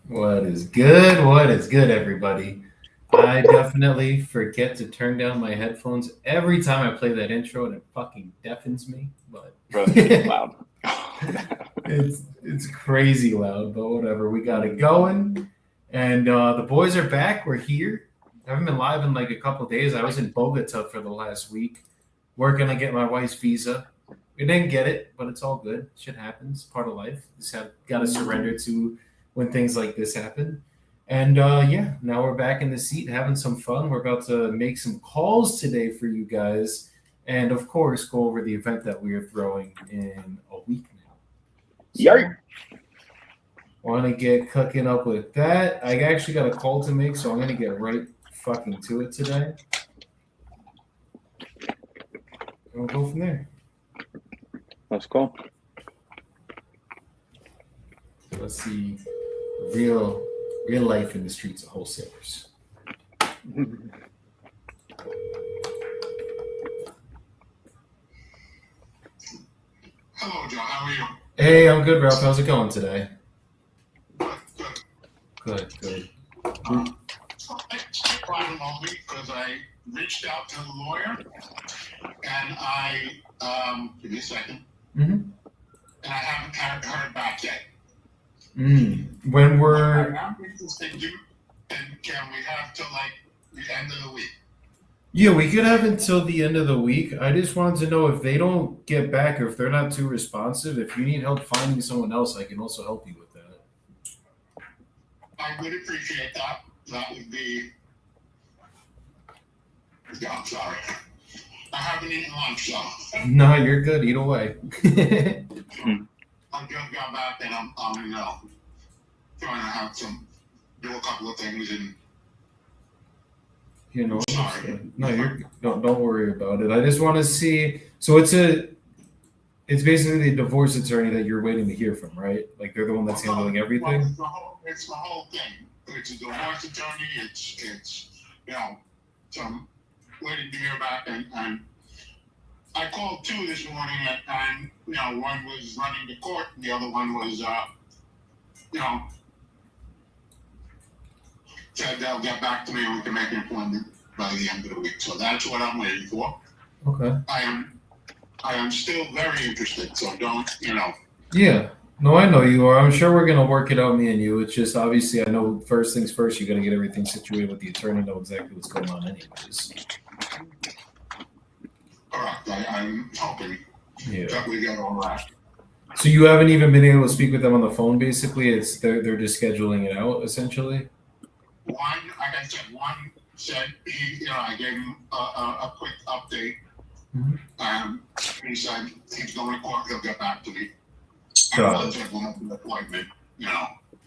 What is good? What is good, everybody? I definitely forget to turn down my headphones every time I play that intro, and it fucking deafens me. But Really loud. it's crazy loud, but whatever. We got it going, and the boys are back. We're here. I haven't been live in like a couple days. I was in Bogota for the last week, working to get my wife's visa. We didn't get it, but it's all good. Shit happens. Part of life. Just have got to surrender to when things like this happen. And yeah, now we're back in the seat having some fun. We're about to make some calls today for you guys, and of course, go over the event that we are throwing in a week now. Yay! So, want to get cooking up with that. I actually got a call to make, so I'm gonna get right fucking to it today. And we'll go from there. That's cool. Let's see, real life in the streets of wholesalers. Hello, John. How are you? Hey, I'm good, Ralph. How's it going today? Good. Good. I brought him on me because I reached out to the lawyer and give me a second, Mm-hmm. and I haven't heard back yet. When we're I'm interested in and can we have till like the end of the week? Yeah, we could have until the end of the week. I just wanted to know if they don't get back or if they're not too responsive. If you need help finding someone else, I can also help you with that. I would appreciate that. That would be. Yeah, I'm sorry. I haven't eaten lunch, so No, you're good. Eat away. I just got back and I'm trying to have do a couple of things and. Sorry. No, you're don't worry about it. I just want to see. So it's basically the divorce attorney that you're waiting to hear from, right? Like they're the one that's handling everything. It's the whole thing. It's a divorce attorney. It's so I'm waiting to hear back and I called two this morning and one was running the court and the other one was said they'll get back to me and we can make an appointment by the end of the week. So that's what I'm waiting for. Okay. I am still very interested. So don't Yeah. No, I know you are. I'm sure we're gonna work it out, me and you. It's just obviously I know first things first. You got to get everything situated with the attorney, know exactly what's going on, anyways. Correct. I'm hoping that we get all that. So you haven't even been able to speak with them on the phone. Basically, it's they're just scheduling it out, essentially. One, like I said, one said I gave him a quick update. Mm-hmm. He said he's going to court. He'll get back to me. Got And we'll have an appointment,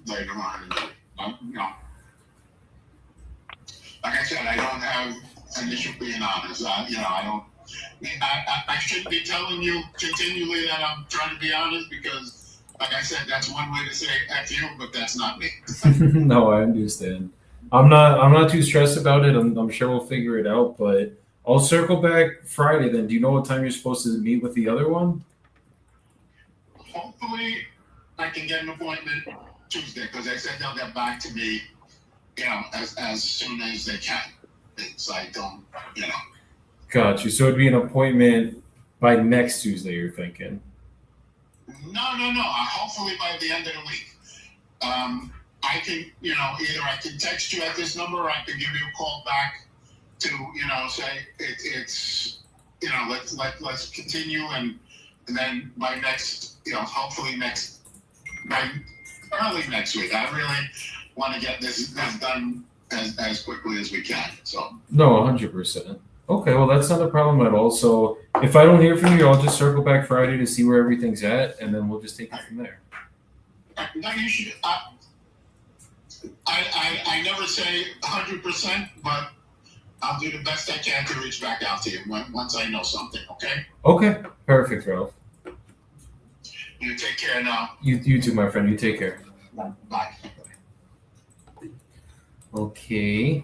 later on. Like I said, I don't have an issue being honest. I don't. I shouldn't be telling you continually that I'm trying to be honest because, like I said, that's one way to say F you, but that's not me. No, I understand. I'm not too stressed about it. I'm sure we'll figure it out, but I'll circle back Friday then. Do you know what time you're supposed to meet with the other one? Hopefully, I can get an appointment Tuesday because they said they'll get back to me, as soon as they can. It's I don't. Got you. So it'd be an appointment by next Tuesday, you're thinking? No. Hopefully by the end of the week. I can, either I can text you at this number or I can give you a call back to, say it's, let's continue and then by next, hopefully by early next week. I really want to get this done as quickly as we can. So. No, 100%. Okay, well that's not a problem at all. So if I don't hear from you, I'll just circle back Friday to see where everything's at, and then we'll just take it from there. No, you should. I never say 100%, but I'll do the best I can to reach back out to you once I know something. Okay. Okay, perfect, Ralph. You take care now. You too, my friend. You take care. Bye. Okay.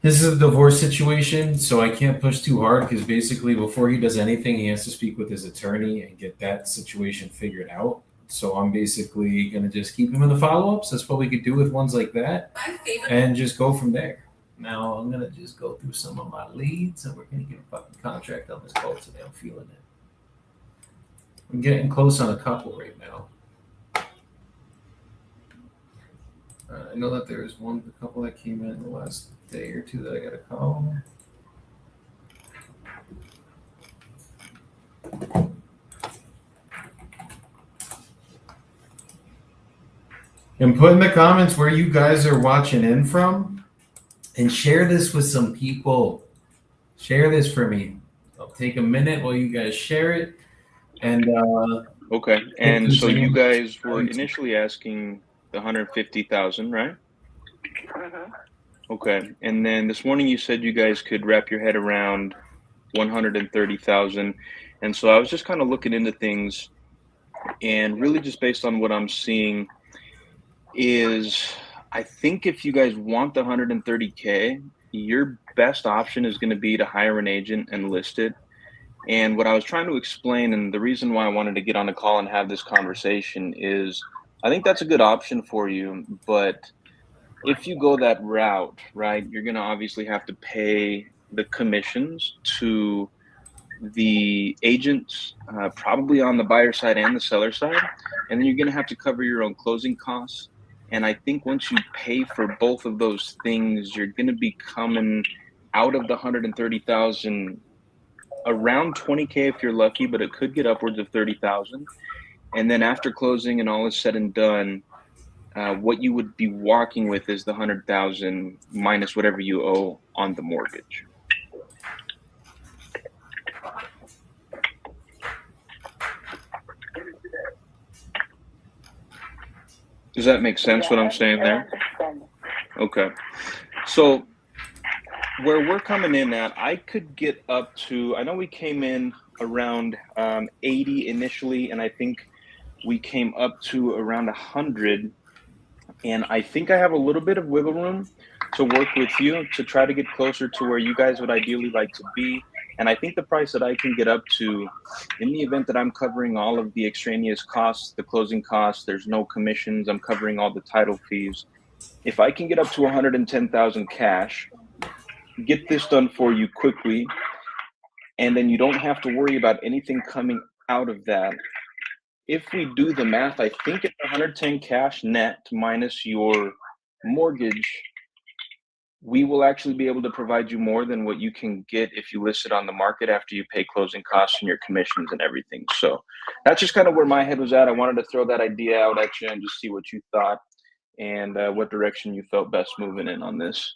This is a divorce situation, so I can't push too hard because basically before he does anything, he has to speak with his attorney and get that situation figured out So I'm basically going to just keep him in the follow-ups. That's what we could do with ones like that and just go from there. Now I'm going to just go through some of my leads and we're going to get a fucking contract on this call today. I'm feeling it. I'm getting close on a couple right now. I know that there's a couple that came in the last day or two that I got to call. And put in the comments where you guys are watching in from and share this with some people. Share this for me. I'll take a minute while you guys share it. And okay. And so you guys were initially asking the 150,000, right? Okay. And then this morning you said you guys could wrap your head around 130,000. And so I was just kind of looking into things, and really just based on what I'm seeing is I think if you guys want the 130K, your best option is going to be to hire an agent and list it. And what I was trying to explain, and the reason why I wanted to get on a call and have this conversation, is I think that's a good option for you. But if you go that route, right, you're going to obviously have to pay the commissions to the agents, probably on the buyer side and the seller side. And then you're going to have to cover your own closing costs. And I think once you pay for both of those things, you're going to be coming out of the 130,000 around 20K if you're lucky, but it could get upwards of 30,000. And then after closing and all is said and done, what you would be walking with is the 100,000 minus whatever you owe on the mortgage. Does that make sense what I'm saying there? Okay. So where we're coming in at, I could get up to, I know we came in around 80 initially, and I think we came up to around 100. And I think I have a little bit of wiggle room to work with you to try to get closer to where you guys would ideally like to be. And I think the price that I can get up to, in the event that I'm covering all of the extraneous costs, the closing costs, there's no commissions, I'm covering all the title fees. If I can get up to 110,000 cash, get this done for you quickly, and then you don't have to worry about anything coming out of that. If we do the math, I think it's 110 cash net minus your mortgage, we will actually be able to provide you more than what you can get if you list it on the market after you pay closing costs and your commissions and everything. So that's just kind of where my head was at. I wanted to throw that idea out at you and just see what you thought and what direction you felt best moving in on this.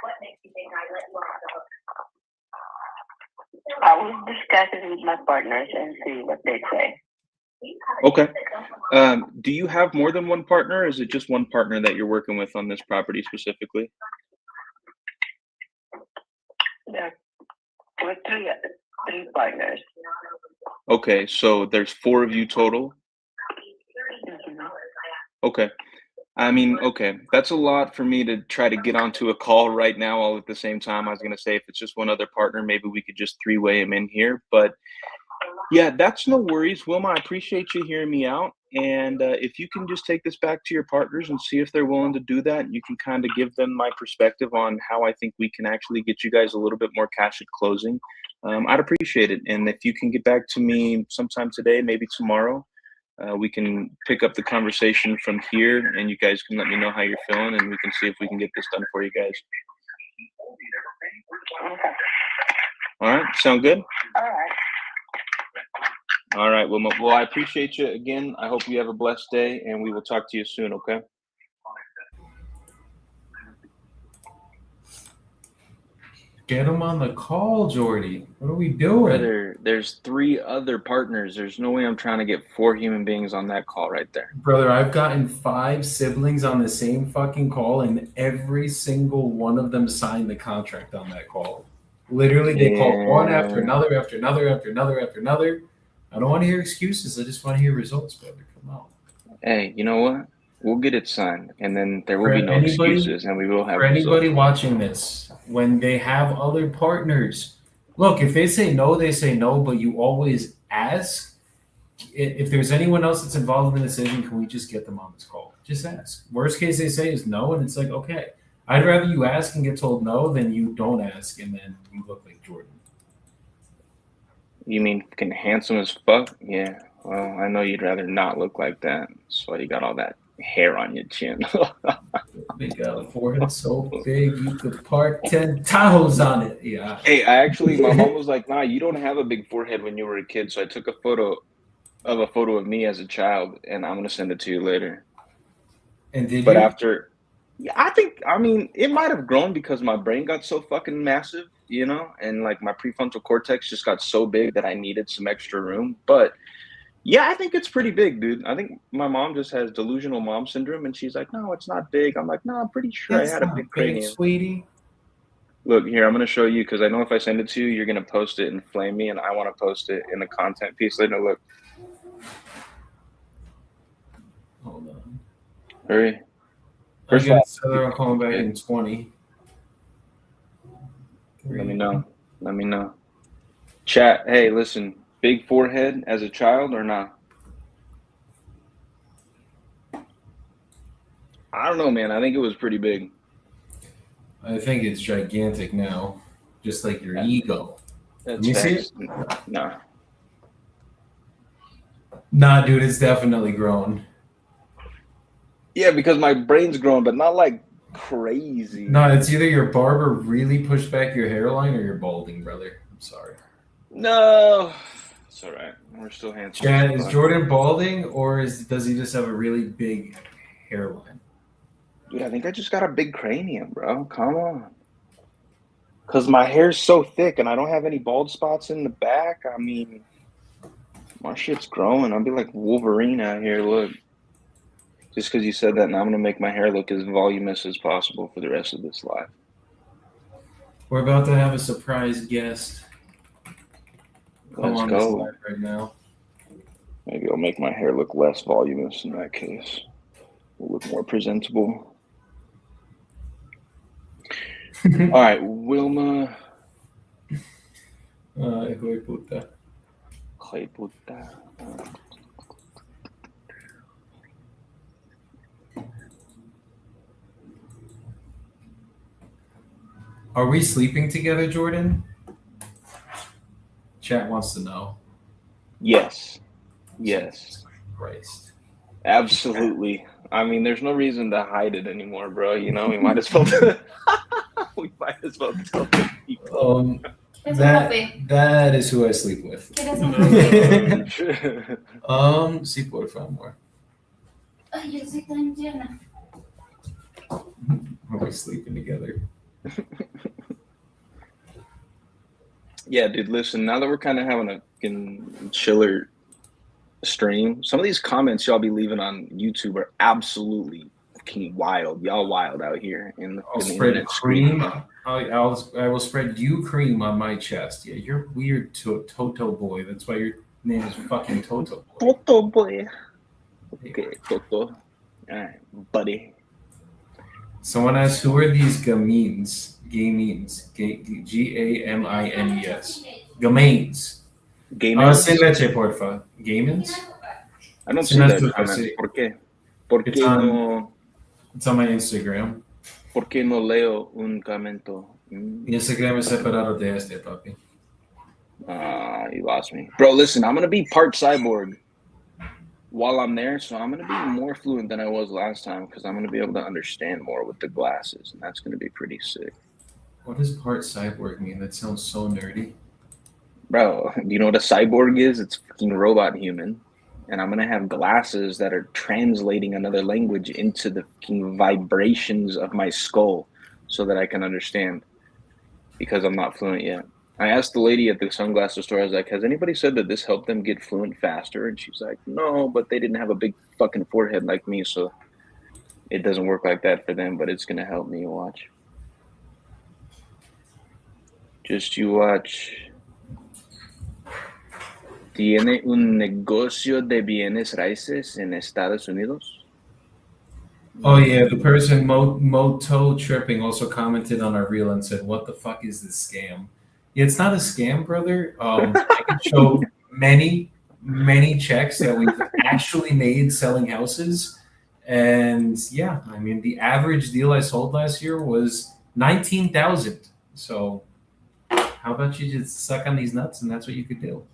What makes you think I let you off the hook? I will discuss it with my partners and see what they say. Okay. Do you have more than one partner, or is it just one partner that you're working with on this property specifically? There were three partners. Okay, so there's 4 of you total? Mm-hmm. Okay. I mean, okay, that's a lot for me to try to get onto a call right now all at the same time. I was going to say if it's just one other partner, maybe we could just 3-way him in here. But yeah, that's no worries. Wilma, I appreciate you hearing me out. And if you can just take this back to your partners and see if they're willing to do that, you can kind of give them my perspective on how I think we can actually get you guys a little bit more cash at closing. I'd appreciate it. And if you can get back to me sometime today, maybe tomorrow, we can pick up the conversation from here, and you guys can let me know how you're feeling, and we can see if we can get this done for you guys. Okay. All right. Sound good? All right. All right. Well, I appreciate you again. I hope you have a blessed day, and we will talk to you soon. Okay. Get him on the call, Jordy. What are we doing? Brother, there's 3 other partners. There's no way I'm trying to get 4 human beings on that call right there. Brother, I've gotten 5 siblings on the same fucking call, and every single one of them signed the contract on that call. Literally, they called one after another, after another, after another, after another. I don't want to hear excuses. I just want to hear results, brother. Come on. Hey, you know what? We'll get it signed, and then there will be no excuses, and we will have results. For anybody results. watching this, when they have other partners, look, if they say no, they say no, but you always ask, if there's anyone else that's involved in the decision, can we just get them on this call? Just ask. Worst case they say is no, and it's like, okay. I'd rather you ask and get told no than you don't ask and then you look like Jordan. You mean fucking handsome as fuck? Yeah. Well, I know you'd rather not look like that. That's why you got all that hair on your chin. They got a forehead so big you could park 10 Tahoes on it. Yeah. Hey, my mom was like, nah, you don't have a big forehead when you were a kid. So I took a photo of me as a child, and I'm going to send it to you later. And did But you? after, yeah, I mean, it might have grown because my brain got so fucking massive, you know, and like my prefrontal cortex just got so big that I needed some extra room. But yeah, I think it's pretty big, dude. I think my mom just has delusional mom syndrome, and she's like, no, it's not big. I'm like, no, I'm pretty sure It's I had a not big cranium. sweetie. Look, here, I'm going to show you because I know if I send it to you, you're going to post it and flame me, and I want to post it in the content piece later. Look, Hold on. hurry. I First of all, guess I'm calling back in 20. let me know. Let me know. Chat, hey, listen, big forehead as a child or not? I don't know, man. I think it was pretty big. I think it's gigantic now, just like your ego. That's You see facts. No. Nah, dude, it's definitely grown. Yeah, because my brain's grown, but not like crazy. No, it's either your barber really pushed back your hairline or you're balding, brother. I'm sorry. No. It's all right. We're still handsome. Chad, is Jordan balding or does he just have a really big hairline? Dude, I think I just got a big cranium, bro. Come on. Because my hair's so thick and I don't have any bald spots in the back. I mean, my shit's growing. I'll be like Wolverine out here. Look. Just because you said that, now I'm going to make my hair look as voluminous as possible for the rest of this life. We're about to have a surprise guest. Come Let's on go. this live right now. Maybe I'll make my hair look less voluminous in that case. It'll look more presentable. All right, Wilma. Hijo de puta. Hijo de puta. Are we sleeping together, Jordan? Chat wants to know. Yes. Yes. Christ. Absolutely. I mean, there's no reason to hide it anymore, bro. You know, we might as well we might as well tell the people. That is who I sleep with. Sí, por favor. Ay, yo soy tan llena. Are we sleeping together? Yeah, dude, listen, now that we're kind of having a fucking chiller stream, some of these comments y'all be leaving on YouTube are absolutely fucking wild. Y'all wild out here in the I'll in the spread internet cream. stream. I will spread you cream on my chest. Yeah, you're weird to Toto boy. That's why your name is fucking Toto boy. Toto boy. Okay, Toto. All right, buddy. Someone asked, who are these gamines? Gamines. Gamines. Gamines. Gamers? Sin leche, porfa. Gamins? I don't see Sin that azúcar, comment. sí. ¿Por qué? ¿Por It's qué on- no? It's on my Instagram. ¿Por qué no leo un comento? Mi Instagram es separado de este, papi. You lost me. Bro, listen, I'm going to be part cyborg while I'm there, so I'm going to be more fluent than I was last time because I'm going to be able to understand more with the glasses, and that's going to be pretty sick. What does part cyborg mean? That sounds so nerdy. Bro, do you know what a cyborg is? It's fucking robot human. And I'm going to have glasses that are translating another language into the fucking vibrations of my skull so that I can understand because I'm not fluent yet. I asked the lady at the sunglasses store, I was like, has anybody said that this helped them get fluent faster? And she's like, no, but they didn't have a big fucking forehead like me, so it doesn't work like that for them, but it's going to help me. Watch. Just you watch. ¿Tiene un negocio de bienes raíces en Estados Unidos? Oh yeah, the person Moto Tripping also commented on our reel and said, "What the fuck is this scam?" Yeah, it's not a scam, brother. I can show many many checks that we've actually made selling houses. And yeah, I mean, the average deal I sold last year was 19,000. So how about you just suck on these nuts and that's what you could do?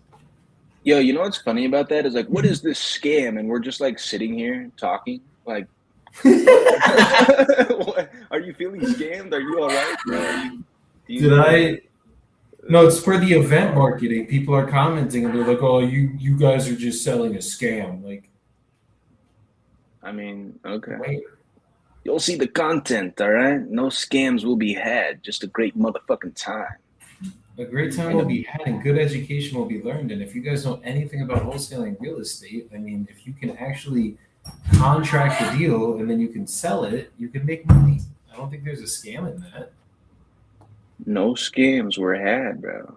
Yo, you know what's funny about that is like, what is this scam? And we're just like sitting here talking. Like, what? Are you feeling scammed? Are you all right, bro? No, it's for the event marketing. People are commenting and they're like, "Oh, you guys are just selling a scam." Like, I mean, okay. wait, You'll see the content, all right? No scams will be had. Just a great motherfucking time. a great time will be had and good education will be learned. And if you guys know anything about wholesaling real estate, I mean, if you can actually contract a deal and then you can sell it, you can make money. I don't think there's a scam in that. No scams were had, bro.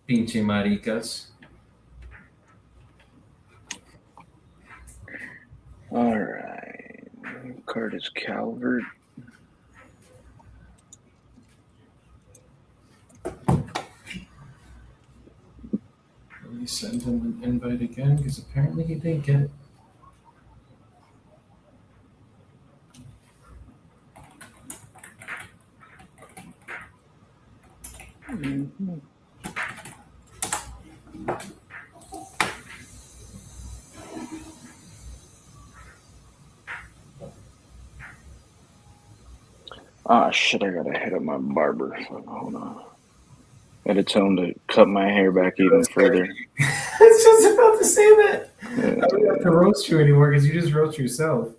Pinche maricas. All right. Curtis Calvert. Let me send him an invite again because apparently he didn't get it. Mm-hmm. Ah, shit, I gotta hit up my barber. Hold on. Gotta tell him to cut my hair back even further. I was just about to say that. I don't have to roast you anymore because you just roast yourself.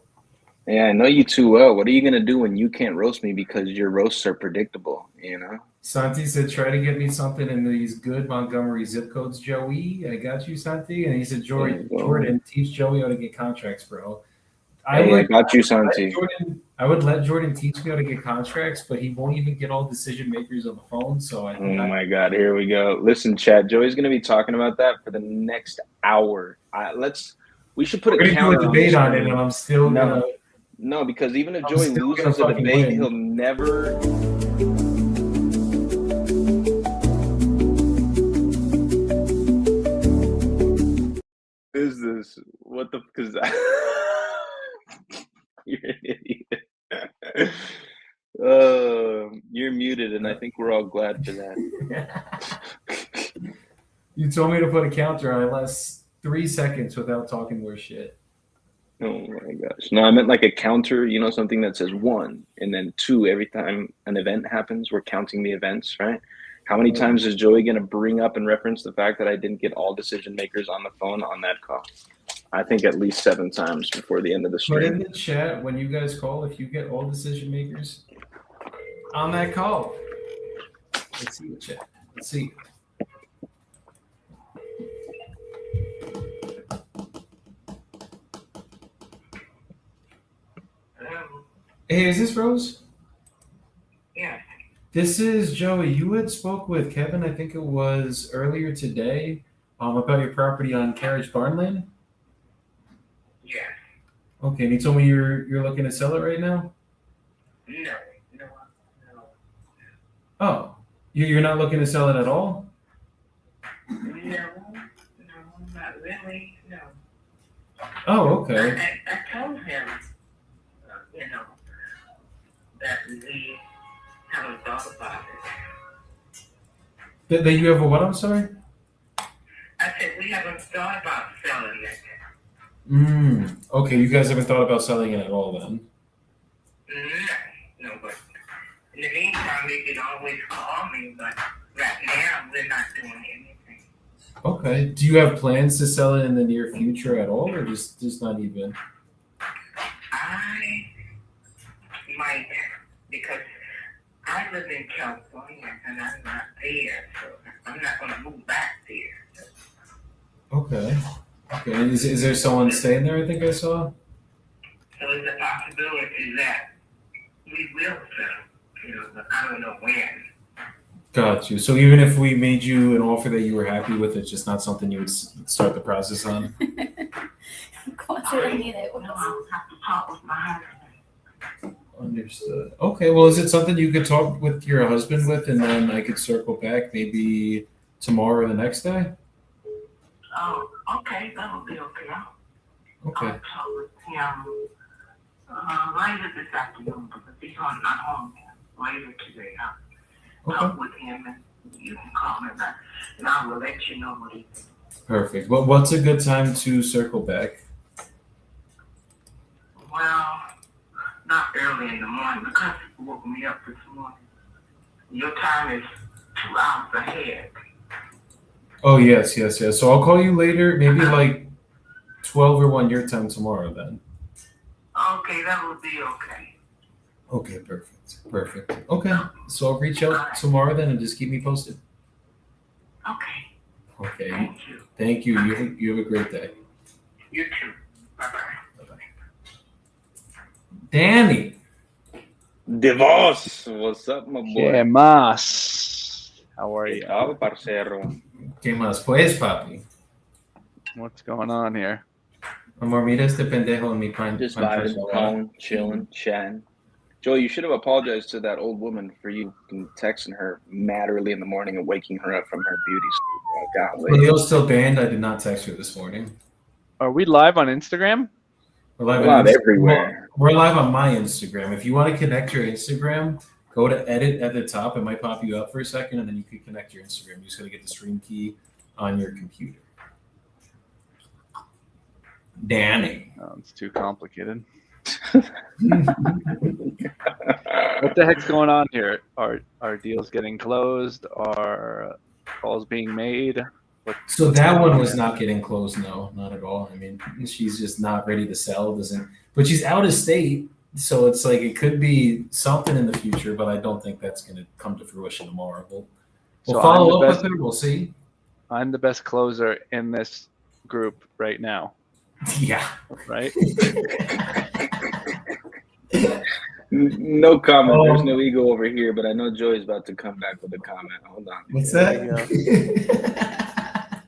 Yeah, I know you too well. What are you gonna do when you can't roast me because your roasts are predictable, you know? Santi said, try to get me something in these good Montgomery zip codes, Joey. I got you, Santi. And he said, Jordan, teach Joey how to get contracts, bro. I got you, Santi. I would let Jordan teach me how to get contracts, but he won't even get all decision makers on the phone. So oh my God, here we go. Listen, Chad, Joey's gonna be talking about that for the next hour. We should put a counter debate on it, and I'm still gonna. No, because even if Joey loses the debate, he'll never. Is this what the? Because you're an idiot. You're muted, and I think we're all glad for that. You told me to put a counter on it last 3 seconds without talking more shit. Oh my gosh. No, I meant like a counter, you know, something that says 1 and then 2 every time an event happens. We're counting the events, right? How many times is Joey going to bring up and reference the fact that I didn't get all decision makers on the phone on that call? I think at least 7 times before the end of the stream. Put in the chat when you guys call if you get all decision makers on that call. Let's see the chat. Let's see. Hey, is this Rose? Yeah. This is Joey. You had spoke with Kevin, I think it was earlier today, about your property on Carriage Barnland. Yeah. Okay, and he told me you're looking to sell it right now. No. Oh, you're not looking to sell it at all? No, not really. No. Oh, okay. I told him, that we haven't thought about it. That you have a what? I'm sorry. I said we haven't thought about selling it. Okay, you guys haven't thought about selling it at all then? No, but in the meantime, you can always call me, but right now we're not doing anything. Okay. Do you have plans to sell it in the near future at all, or just not even? I might, because I live in California and I'm not there, so I'm not going to move back there. Okay. Okay. Is there someone staying there? I think I saw. So there's a possibility that we will sell, but I don't know when. Got you. So even if we made you an offer that you were happy with, it's just not something you would start the process on? I'll have to talk with my husband. Understood. Okay. Well, is it something you could talk with your husband with, and then I could circle back maybe tomorrow or the next day? Oh, okay, that will be okay. Okay. I'll talk with him later this afternoon because he's not home later today. I'll Okay. talk with him and you can call me back and I will let you know what he thinks. Perfect. What's a good time to circle back? Well, not early in the morning because you woke me up this morning. Your time is 2 hours ahead. Oh, yes. So I'll call you later, maybe like 12 or 1 your time tomorrow then. Okay, that will be okay. Okay, perfect. Okay, so I'll reach out tomorrow then and just keep me posted. Okay, Okay, thank you. thank you. You have a great day. You too. Bye-bye. Danny. DeVos, what's up, my boy? ¿Qué más? How are ¿Qué you? tal, parcero? ¿Qué más pues, papi? What's going on here? Amor, mira este pendejo en mi pan. Just pan vibing, fresco, calling, chilling, chatting. Joey, you should have apologized to that old woman for you texting her mad early in the morning and waking her up from her beauty sleep. Golly. Leo's still banned. I did not text her this morning. Are we live on Instagram? We're live Not on Insta- everywhere. We're live on my Instagram. If you want to connect your Instagram, go to edit at the top. It might pop you up for a second, and then you can connect your Instagram. You just got to get the stream key on your computer. Danny. Oh, it's too complicated. What the heck's going on here? Are deals getting closed? Are calls being made? So that one was not getting closed. No, not at all. I mean, she's just not ready to sell. But she's out of state, so it's like it could be something in the future. But I don't think that's going to come to fruition tomorrow. We'll So follow up with her. We'll see. I'm the best closer in this group right now, Yeah. right? No comment. There's no ego over here, but I know Joey's about to come back with a comment. Hold on. What's There you that?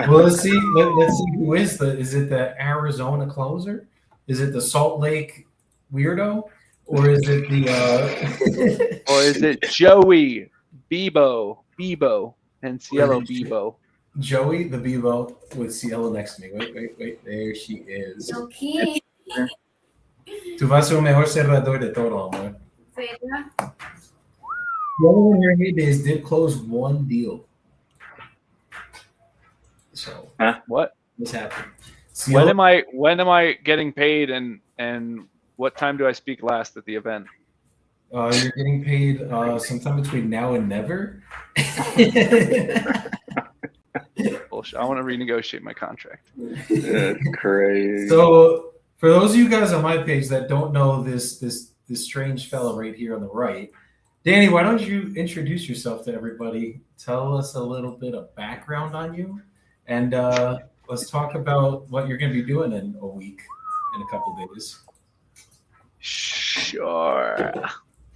Well, let's see. Let's see who is is it the Arizona closer? Is it the Salt Lake weirdo? Or is it the Or is it Joey Bebo, and Cielo Bebo? Joey the Bebo with Cielo next to me. Wait. There she is. Okay. Tu vas a ser un mejor cerrador de todo, amor. ¿Verdad? Cielo in her heydays did close one deal. So What? what's happening? When am I getting paid and what time do I speak last at the event? You're getting paid sometime between now and never. Bullshit. I want to renegotiate my contract. That's crazy. So for those of you guys on my page that don't know this strange fellow right here on the right, Danny, why don't you introduce yourself to everybody? Tell us a little bit of background on you, and let's talk about what you're going to be doing in a week, in a couple of days. Sure.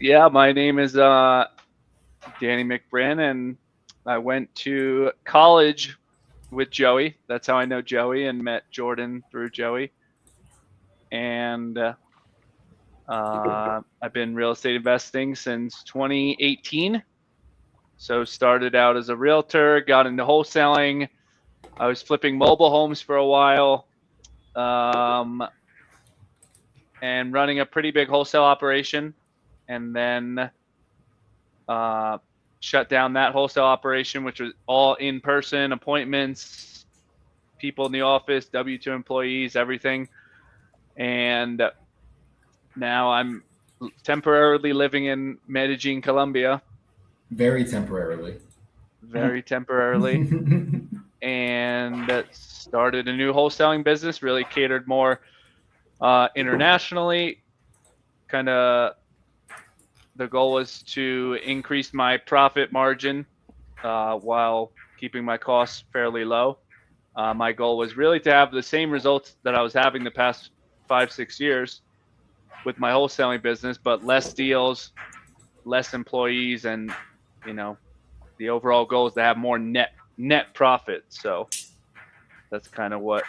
Yeah, my name is Danny McBrin, and I went to college with Joey. That's how I know Joey and met Jordan through Joey. And I've been real estate investing since 2018. So started out as a realtor, got into wholesaling. I was flipping mobile homes for a while, and running a pretty big wholesale operation, and then shut down that wholesale operation, which was all in-person appointments, people in the office, W-2 employees, everything. And now I'm temporarily living in Medellin, Colombia. Very temporarily. And started a new wholesaling business, really catered more internationally. Kind of the goal was to increase my profit margin while keeping my costs fairly low. My goal was really to have the same results that I was having the past 5-6 years with my wholesaling business, but less deals, less employees, and the overall goal is to have more net profit. So that's kind of what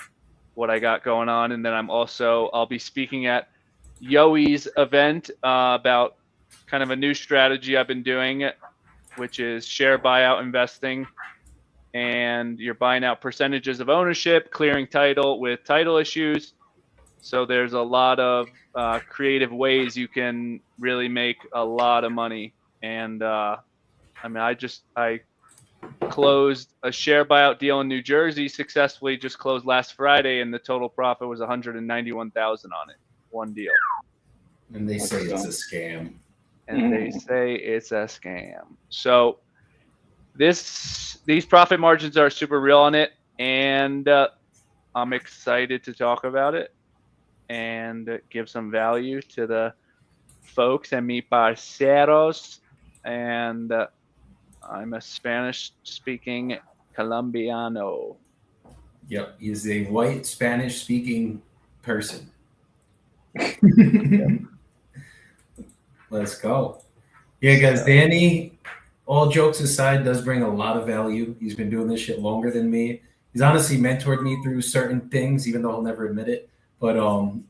I got going on. And then I'll be speaking at Yoey's event about kind of a new strategy I've been doing, which is share buyout investing. and you're buying out percentages of ownership, clearing title with title issues. So there's a lot of creative ways you can really make a lot of money. And I closed a share buyout deal in New Jersey successfully, just closed last Friday, and the total profit was 191,000 on it, one deal. And they say it's a scam. And they say it's a scam. So these profit margins are super real on it, and I'm excited to talk about it and give some value to the folks and mi parceros. And I'm a Spanish-speaking Colombiano. Yep, he's a white Spanish-speaking person. Let's go. Yeah, guys, Danny, all jokes aside, does bring a lot of value. He's been doing this shit longer than me. He's honestly mentored me through certain things, even though he'll never admit it. But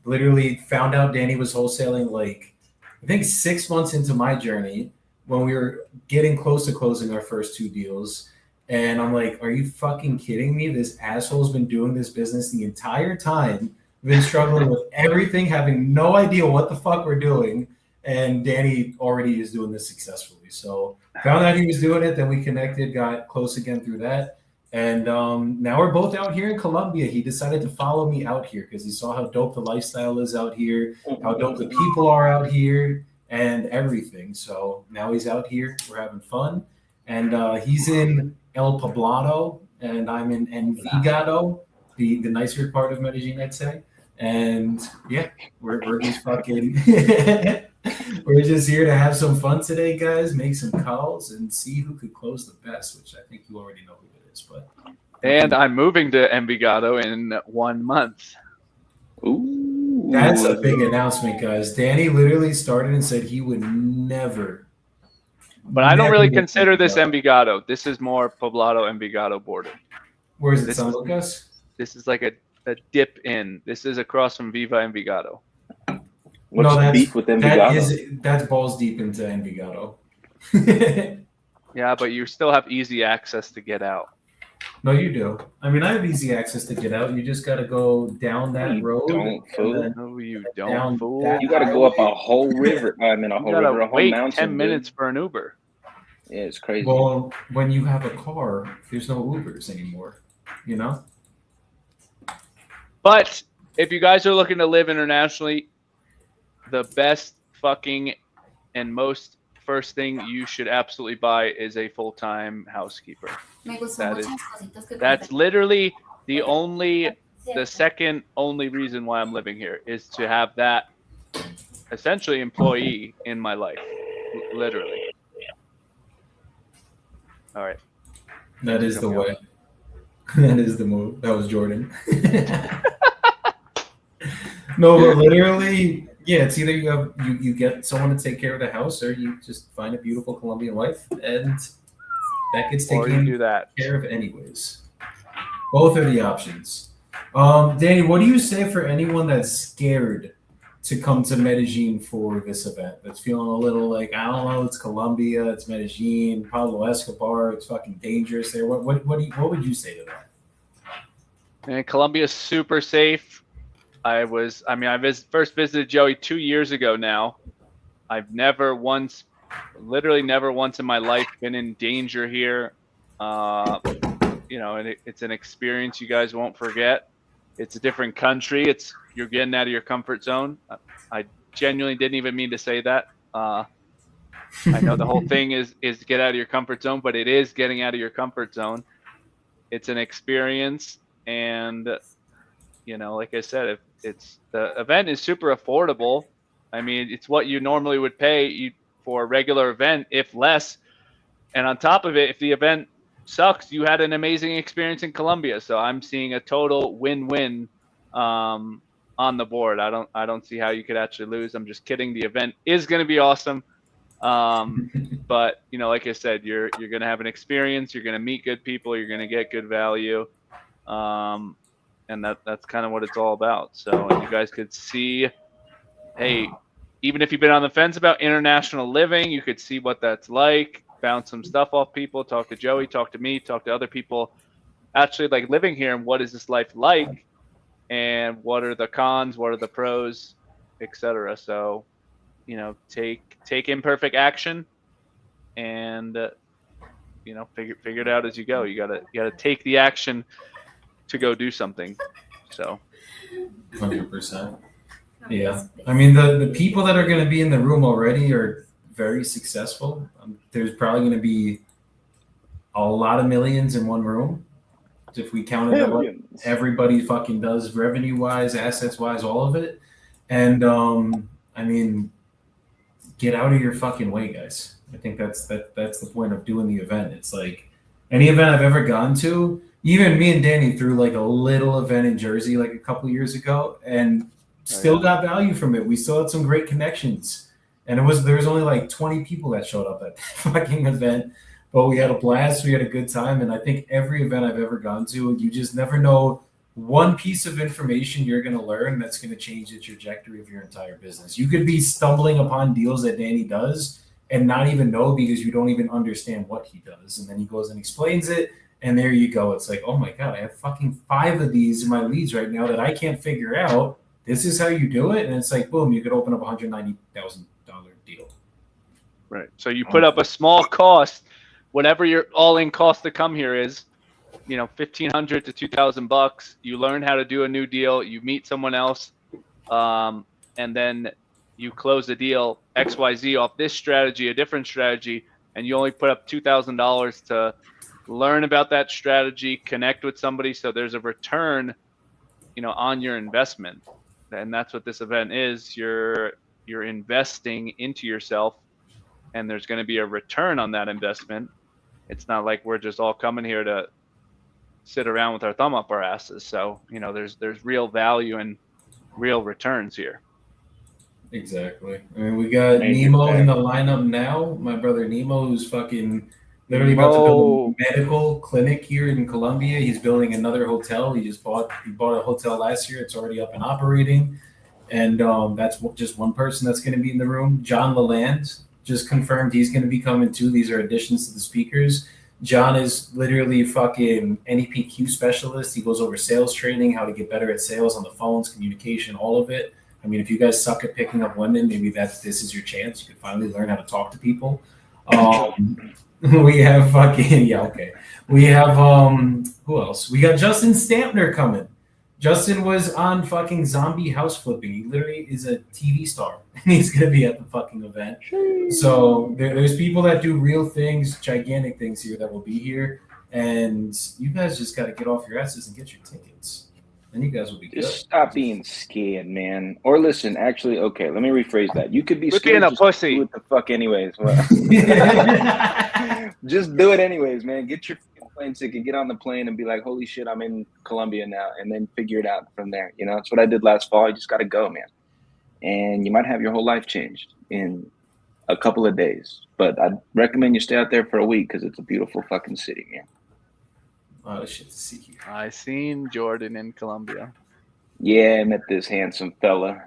literally found out Danny was wholesaling like, I think 6 months into my journey when we were getting close to closing our first 2 deals. And I'm like, are you fucking kidding me? This asshole's been doing this business the entire time. We've been struggling with everything, having no idea what the fuck we're doing. And Danny already is doing this successfully. So found out he was doing it. Then we connected, got close again through that. And now we're both out here in Colombia. He decided to follow me out here because he saw how dope the lifestyle is out here, how dope the people are out here, and everything. So now he's out here. We're having fun. And he's in El Poblado, and I'm in Envigado, the nicer part of Medellin, I'd say. And yeah, we're just fucking we're just here to have some fun today, guys, make some calls and see who could close the best, which I think you already know who it is. But and I'm moving to Envigado in 1 month. Ooh, that's a big announcement, guys. Danny literally started and said he would never. But I don't really consider this Envigado. This is more Poblado Envigado border. Where is it, San Lucas? This is like a dip in. This is across from Viva Envigado. What's the beef with Envigado? That's balls deep into Envigado. Yeah, but you still have easy access to get out. No, you do. I mean, I have easy access to get out. You just got to go down that road. Don't, fool. No, you don't, fool. You got to go up a whole river. I mean, a whole river, a whole wait mountain. 10 minutes for an Uber. Yeah, it's crazy. Well, when you have a car, there's no Ubers anymore, you know? But if you guys are looking to live internationally, the best fucking and most first thing you should absolutely buy is a full-time housekeeper. That's literally the second only reason why I'm living here is to have that essentially employee in my life, literally. All right. That is the way. That is the move. That was Jordan. No, but literally, yeah, it's either you get someone to take care of the house, or you just find a beautiful Colombian wife, and that gets taken care of anyways. Both are the options. Danny, what do you say for anyone that's scared to come to Medellin for this event? That's feeling a little like, I don't know, it's Colombia, it's Medellin, Pablo Escobar, it's fucking dangerous there. What would you say to that? And Colombia is super safe. I first visited Joey 2 years ago now. I've literally never once in my life been in danger here. And it's an experience you guys won't forget. It's a different country. You're getting out of your comfort zone. I genuinely didn't even mean to say that. I know the whole thing is get out of your comfort zone, but it is getting out of your comfort zone. It's an experience, and like I said, the event is super affordable. I mean, it's what you normally would pay for a regular event, if less. And on top of it, if the event sucks, you had an amazing experience in Colombia. So I'm seeing a total win-win on the board. I don't see how you could actually lose. I'm just kidding. The event is going to be awesome. But like I said, you're going to have an experience. You're going to meet good people. You're going to get good value. And that's kind of what it's all about. So you guys could see, hey, even if you've been on the fence about international living, you could see what that's like. bounce some stuff off people, talk to Joey, talk to me, talk to other people actually like living here and what is this life like and what are the cons, what are the pros, etc. So, you know, take imperfect action and you know, figure it out as you go. You gotta take the action to go do something. So 100%. Yeah, I mean the people that are going to be in the room already are very successful. There's probably going to be a lot of millions in one room if we counted what everybody fucking does revenue wise, assets wise, all of it. And I mean, get out of your fucking way, guys. I think that's the point of doing the event. It's like any event I've ever gone to. Even me and Danny threw like a little event in Jersey like a couple years ago, and still got value from it. We still had some great connections, and there was only like 20 people that showed up at that fucking event, but we had a blast. We had a good time, and I think every event I've ever gone to, you just never know one piece of information you're going to learn that's going to change the trajectory of your entire business. You could be stumbling upon deals that Danny does and not even know because you don't even understand what he does, and then he goes and explains it. And there you go. It's like, oh my God, I have fucking 5 of these in my leads right now that I can't figure out. This is how you do it. And it's like, boom, you could open up a $190,000 deal. right. So you put up a small cost, whatever your all-in cost to come here is, you know, $1,500 to $2,000. You learn how to do a new deal. You meet someone else, and then you close the deal XYZ off this strategy, a different strategy, and you only put up $2,000 to learn about that strategy, connect with somebody, so there's a return, you know, on your investment. And that's what this event is. You're investing into yourself, and there's going to be a return on that investment. It's not like we're just all coming here to sit around with our thumb up our asses. So, you know, there's real value and real returns here. Exactly. I mean, we got Nemo in the lineup now. My brother Nemo, who's fucking literally about to build a medical clinic here in Colombia. He's building another hotel. He bought a hotel last year. It's already up and operating. And that's just one person that's going to be in the room. John Lalande just confirmed he's going to be coming too. These are additions to the speakers. John is literally fucking NEPQ specialist. He goes over sales training, how to get better at sales on the phones, communication, all of it. I mean, if you guys suck at picking up women, maybe this is your chance. You can finally learn how to talk to people. We have we have who else? We got Justin Stampner coming. Justin was on fucking Zombie House Flipping. He literally is a TV star, and he's gonna be at the fucking event. So there's people that do real things, gigantic things here that will be here, and you guys just got to get off your asses and get your tickets. Then you guys will be good. Just stop being scared, man. Or listen, actually, okay, let me rephrase that. You could be Quit scared. being a pussy. Do it the fuck anyways. Just do it anyways, man. Get your plane ticket, get on the plane, and be like, holy shit, I'm in Colombia now, and then figure it out from there. You know, that's what I did last fall. You just got to go, man. And you might have your whole life changed in a couple of days. But I'd recommend you stay out there for a week because it's a beautiful fucking city, man. A lot of shit to see here. I seen Jordan in Colombia. Yeah, I met this handsome fella.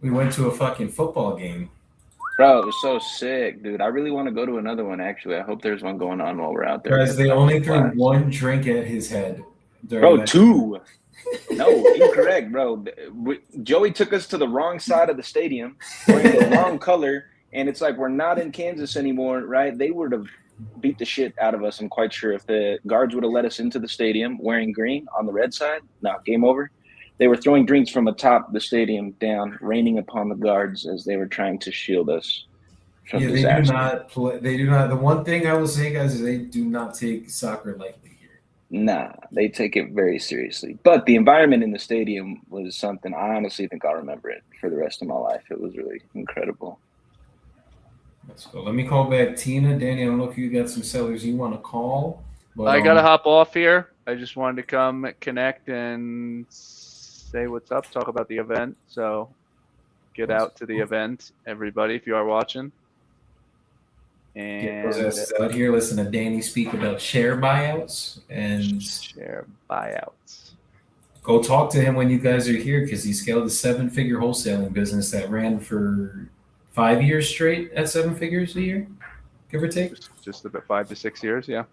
We went to a fucking football game. Bro, it was so sick, dude. I really want to go to another one, actually. I hope there's one going on while we're out there. Guys, they only threw one drink at his head. Bro, 2. No, incorrect, bro. Joey took us to the wrong side of the stadium, wearing the wrong color, and it's like we're not in Kansas anymore, right? They would have beat the shit out of us, I'm quite sure. If the guards would have let us into the stadium wearing green on the red side, no, game over. They were throwing drinks from atop the stadium down, raining upon the guards as they were trying to shield us from disaster. They do not play. They do not. The one thing I will say, guys, is they do not take soccer lightly here. Nah, they take it very seriously. But the environment in the stadium was something I honestly think I'll remember it for the rest of my life. It was really incredible. Let's go. Let me call back Tina. Danny, I don't know if you got some sellers you want to call. But, I got to hop off here. I just wanted to come connect and say what's up, talk about the event. So get out to the event, everybody, if you are watching. And get those out here. Listen to Danny speak about share buyouts and share buyouts. Go talk to him when you guys are here because he scaled a 7-figure wholesaling business that ran for 5 years straight at 7 figures a year. give or take. Just about 5 to 6 years. Yeah.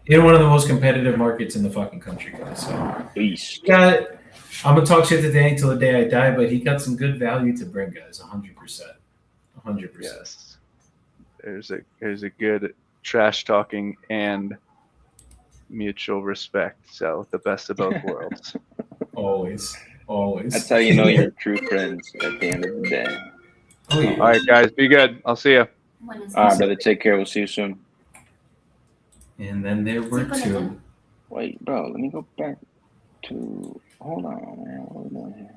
In one of the most competitive markets in the fucking country, guys. So Beast. got. I'm gonna talk shit to Danny till the day I die, but he got some good value to bring, guys. 100%. 100%. Yes. There's a good trash talking and mutual respect. So the best of both worlds. Always. That's how you know you're true friends at the end of the day. Oh, yeah. All right, guys, be good. I'll see you. Buenas All right, noches. brother. Take care. We'll see you soon. And then there were Sí, two. Wait, bro. Let me go back to. Hold on, man. What are we doing here?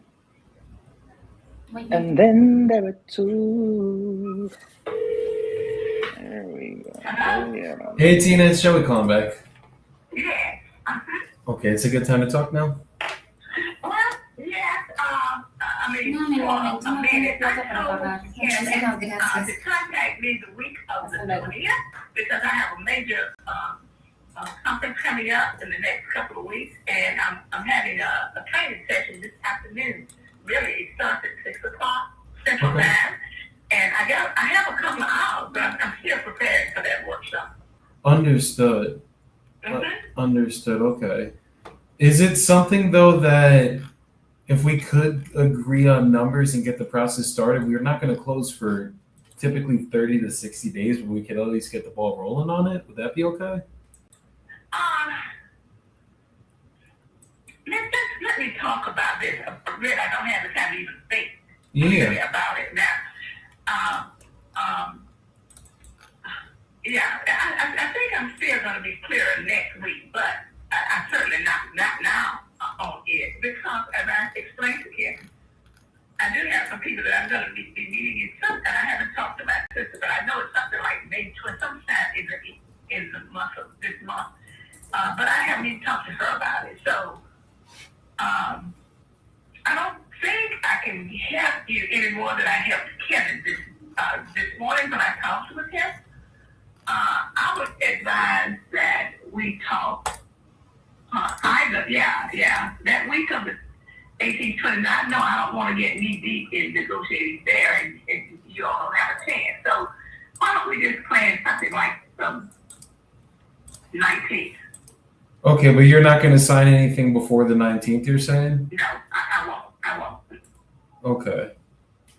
Muy bien. And then there were two. There we go. Oh, yeah. Hey, Tina, it's Joey calling back. Yes. Okay, it's a good time to talk now. Well, yes. I mean, No, mi for amor, a tú no minute, tienes plata I para told pagar. him Muchísimas to gracias. contact me the week of the Hasta luego. 20th because I have a major conference coming up in the next couple of weeks, and I'm having a training session this afternoon. Really, it starts at 6 o'clock Central Okay. Time, and I have a couple of hours, but I'm still preparing for that workshop. Understood. Mhm. Understood. Okay. Is it something though that if we could agree on numbers and get the process started, we're not going to close for typically 30 to 60 days, but we could at least get the ball rolling on it? Would that be okay? Let me talk about this. Really, I don't have the time to even think Yeah. really about it now. Yeah, I think I'm still going to be clearer next week, but I certainly not now on it because, as I explained to Kim, I do have some people that I'm going to be meeting in some, and I haven't talked about this, but I know it's something like May 20, sometime in the month of this month. But I haven't even talked to her about it, so I don't think I can help you any more than I helped Kevin this morning when I talked with him. I would advise that we talk either, that week of the 18th, 29th. No, I don't want to get knee deep in negotiating there, and you all don't have a chance. So why don't we just plan something like the 19th? Okay, but you're not going to sign anything before the 19th, you're saying? No, I won't.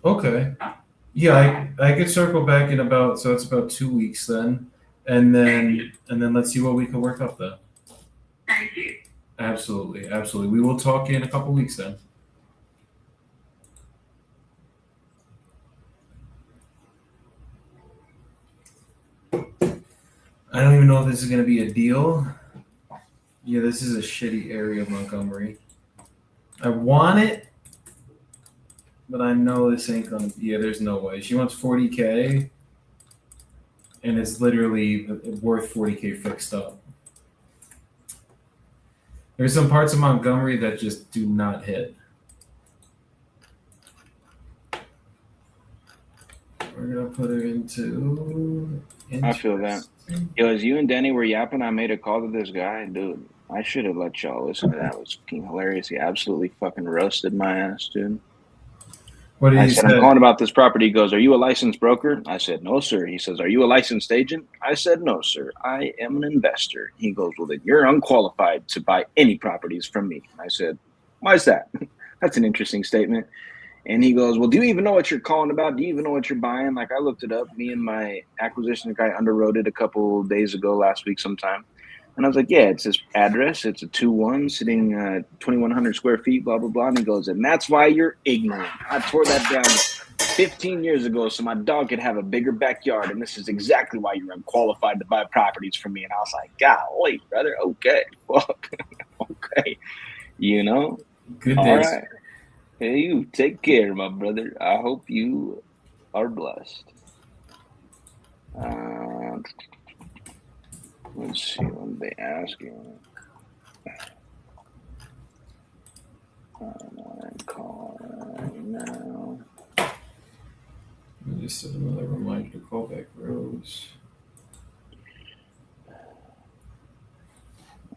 Okay. Yeah, I could circle back in about, so it's about 2 weeks then. And then let's see what we can work up then. Thank you. Absolutely. We will talk in a couple weeks then. I don't even know if this is going to be a deal. Yeah, this is a shitty area of Montgomery. I want it, but I know this ain't going to. Yeah, there's no way. She wants 40K, and it's literally worth 40K fixed up. There's some parts of Montgomery that just do not hit. We're gonna put her into. I feel that. Yo, as you and Danny were yapping, I made a call to this guy, dude. I should have let y'all listen to that. It was fucking hilarious. He absolutely fucking roasted my ass, dude. What did I he said, say? I'm calling about this property. He goes, are you a licensed broker? I said, no, sir. He says, are you a licensed agent? I said, no, sir. I am an investor. He goes, well, then you're unqualified to buy any properties from me. I said, why is that? That's an interesting statement. And he goes, well, do you even know what you're calling about? Do you even know what you're buying? Like, I looked it up. Me and my acquisition guy underwrote it a couple days ago, last week sometime. And I was like, yeah, it's this address. It's a 2-1 sitting 2,100 square feet, blah, blah, blah. And he goes, and that's why you're ignorant. I tore that down 15 years ago so my dog could have a bigger backyard. And this is exactly why you're unqualified to buy properties from me. And I was like, golly, brother, okay, fuck, okay. You know? Good All days. right. Hey, you take care, my brother. I hope you are blessed. Let's see what they asking. I'm calling now. Let me just set another reminder to call back Rose.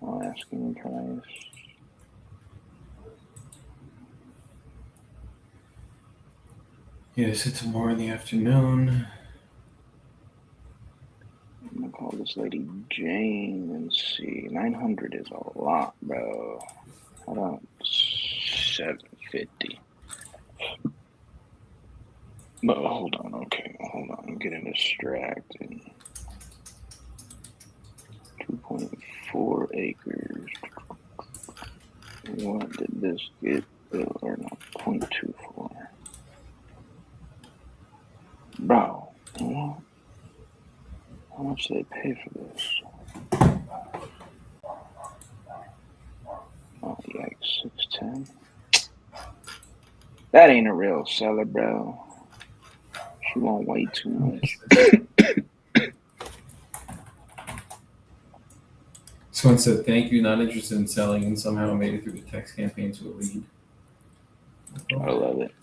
Asking price. Yeah, so tomorrow in the afternoon. this lady Jane and see. 900 is a lot, bro. Hold on, 750. But hold on, okay, hold on. I'm getting distracted. 2.4 acres. What did this get built? Or not? 0.24. Bro, what? How much did they pay for this? Oh, yikes, 610. That ain't a real seller, bro. She want way too much. Someone said, "Thank you, not interested in selling," and somehow made it through the text campaign to a lead. I love it.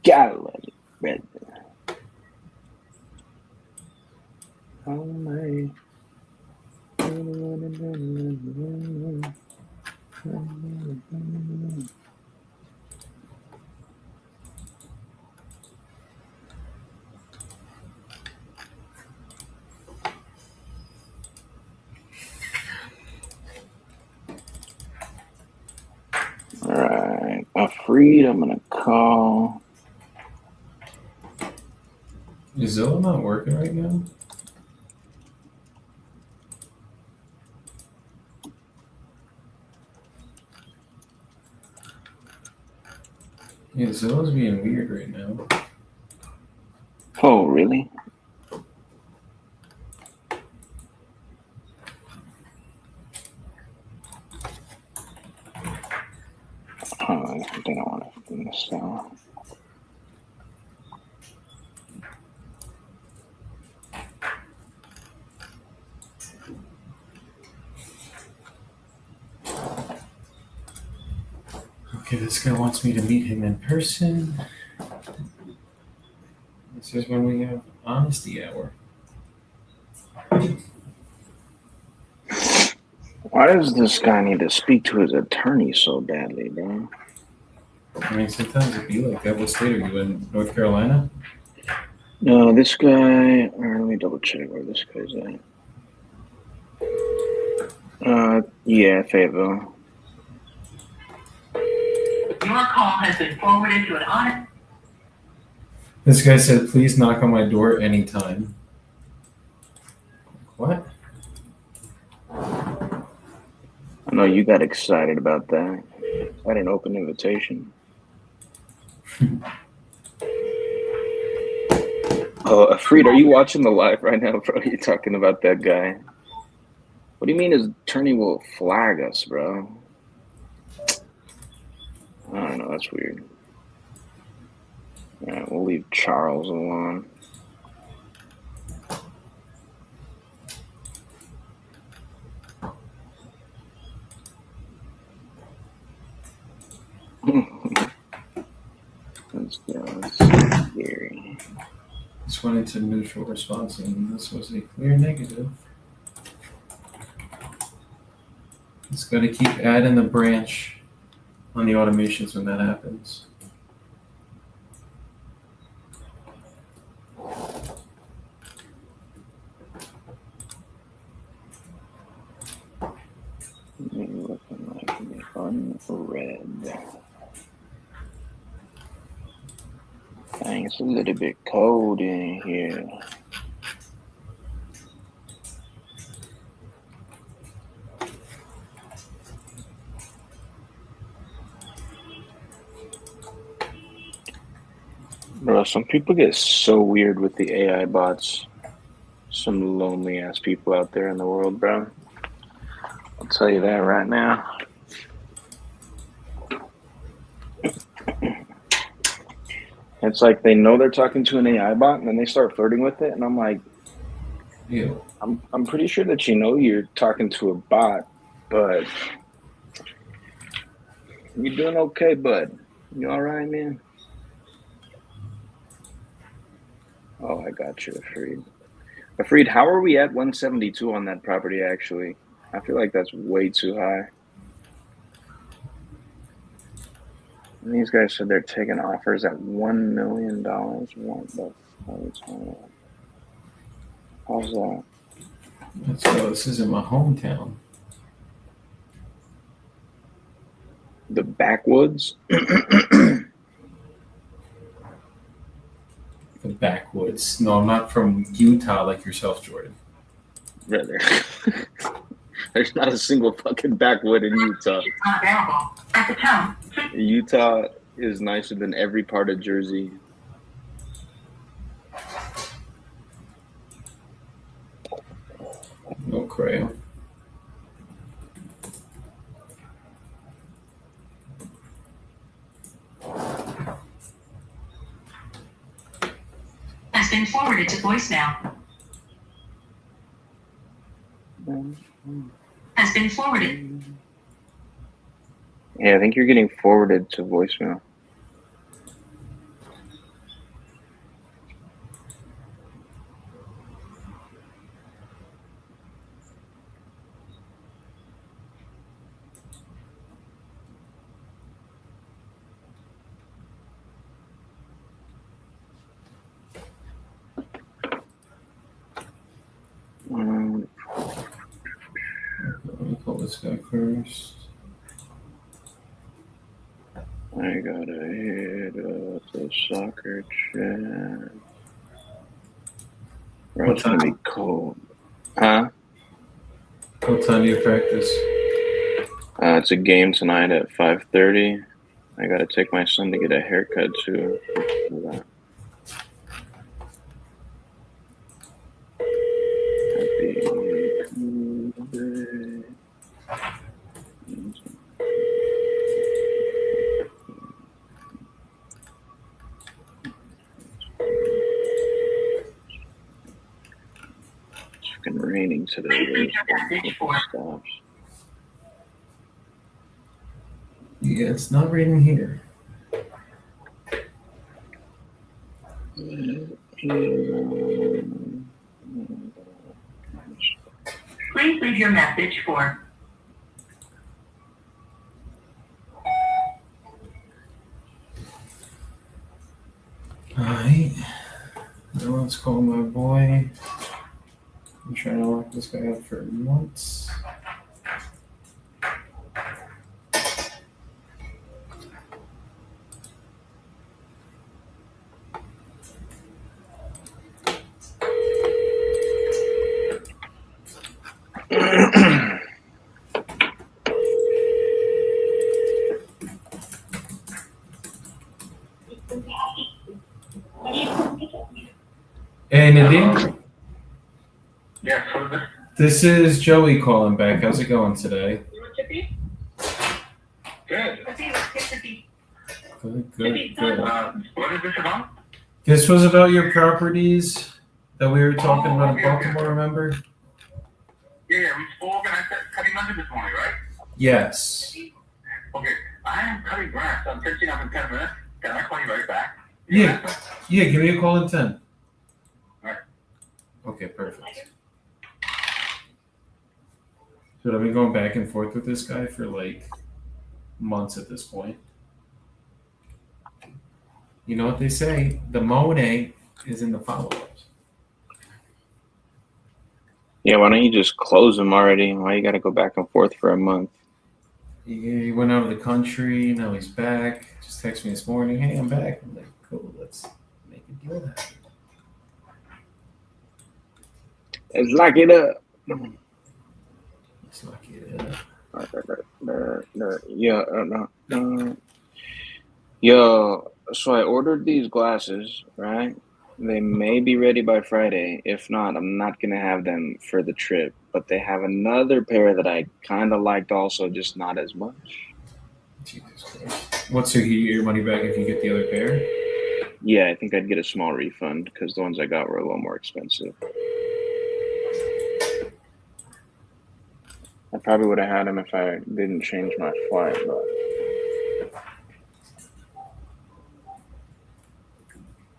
Gotta love it, brother. Oh my. Alright, Afreed, I'm gonna call. Is Zillow not working right now? Yeah, Zillow's being weird right now. Oh, really? Oh, I think I want to do this down. Okay, this guy wants me to meet him in person. This is when we have honesty hour. Why does this guy need to speak to his attorney so badly, bro? I mean, sometimes it be like that. What state are you in? North Carolina? No, this guy. Let me double check where this guy's at. Yeah, Fayetteville. Your call has been forwarded to an honest. This guy said, "Please knock on my door anytime." What? I know you got excited about that. Is that an open invitation? Oh, Afreed, are you watching the live right now, bro? You talking about that guy? What do you mean his attorney will flag us, bro? I don't know, that's weird. Alright, we'll leave Charles alone. Let's go. Let's see, Gary. This went into neutral response, and this was a clear negative. It's got to keep adding the branch on the automations when that happens. Looking like the unread. Dang, it's a little bit cold in here. Bro, some people get so weird with the AI bots. Some lonely ass people out there in the world, bro. I'll tell you that right now. It's like they know they're talking to an AI bot and then they start flirting with it, and I'm like, Ew. I'm pretty sure that you know you're talking to a bot, but you doing okay, bud? You all right, man? Oh, I got you, Afreed. Afreed, how are we at 172 on that property, actually? I feel like that's way too high. And these guys said they're taking offers at $1 million. What the fuck? How's that? Let's go. This is in my hometown. The backwoods. The backwoods. No, I'm not from Utah like yourself, Jordan. Rather. There's not a single fucking backwood in Utah. It's not available. At the tone. Utah is nicer than every part of Jersey. No crayon. Has been forwarded to voicemail. Has been forwarded. Yeah, I think you're getting forwarded to voicemail. Let me call this guy first. I gotta hit up the soccer chat. Or What it's gonna be time? cold. Huh? What time do you practice? It's a game tonight at 5:30. I gotta take my son to get a haircut too. Happy Tuesday. It's fucking raining today. Stops. Yeah, it's not raining here. Please leave your message for. Alright. Now let's call my boy. I'm trying to lock this guy up for months. Hey, Nadine. Yes, who's this? This is Joey calling back. How's it going today? Good. Good. What is this about? This was about your properties that we were talking about in Baltimore, remember? Yeah, we spoke and I said cutting under this morning, right? Yes. Okay, I am cutting grass. I'm finishing up in 10 minutes. Can I call you right back? Yeah. Yeah, give me a call in 10. Alright. Okay, perfect. So I've been going back and forth with this guy for like months at this point. You know what they say? The money is in the follow-ups. Yeah, why don't you just close them already? Why you gotta go back and forth for a month? He went out of the country. Now he's back. Just texted me this morning. Hey, I'm back. I'm like, cool. Let's make a deal happen. Let's lock it up. Let's lock it up. Yo, so I ordered these glasses, right? They may be ready by Friday. If not, I'm not gonna have them for the trip. But they have another pair that I kind of liked also, just not as much. Jesus Christ. What's your money back if you get the other pair? Yeah, I think I'd get a small refund because the ones I got were a little more expensive. I probably would have had them if I didn't change my flight, but.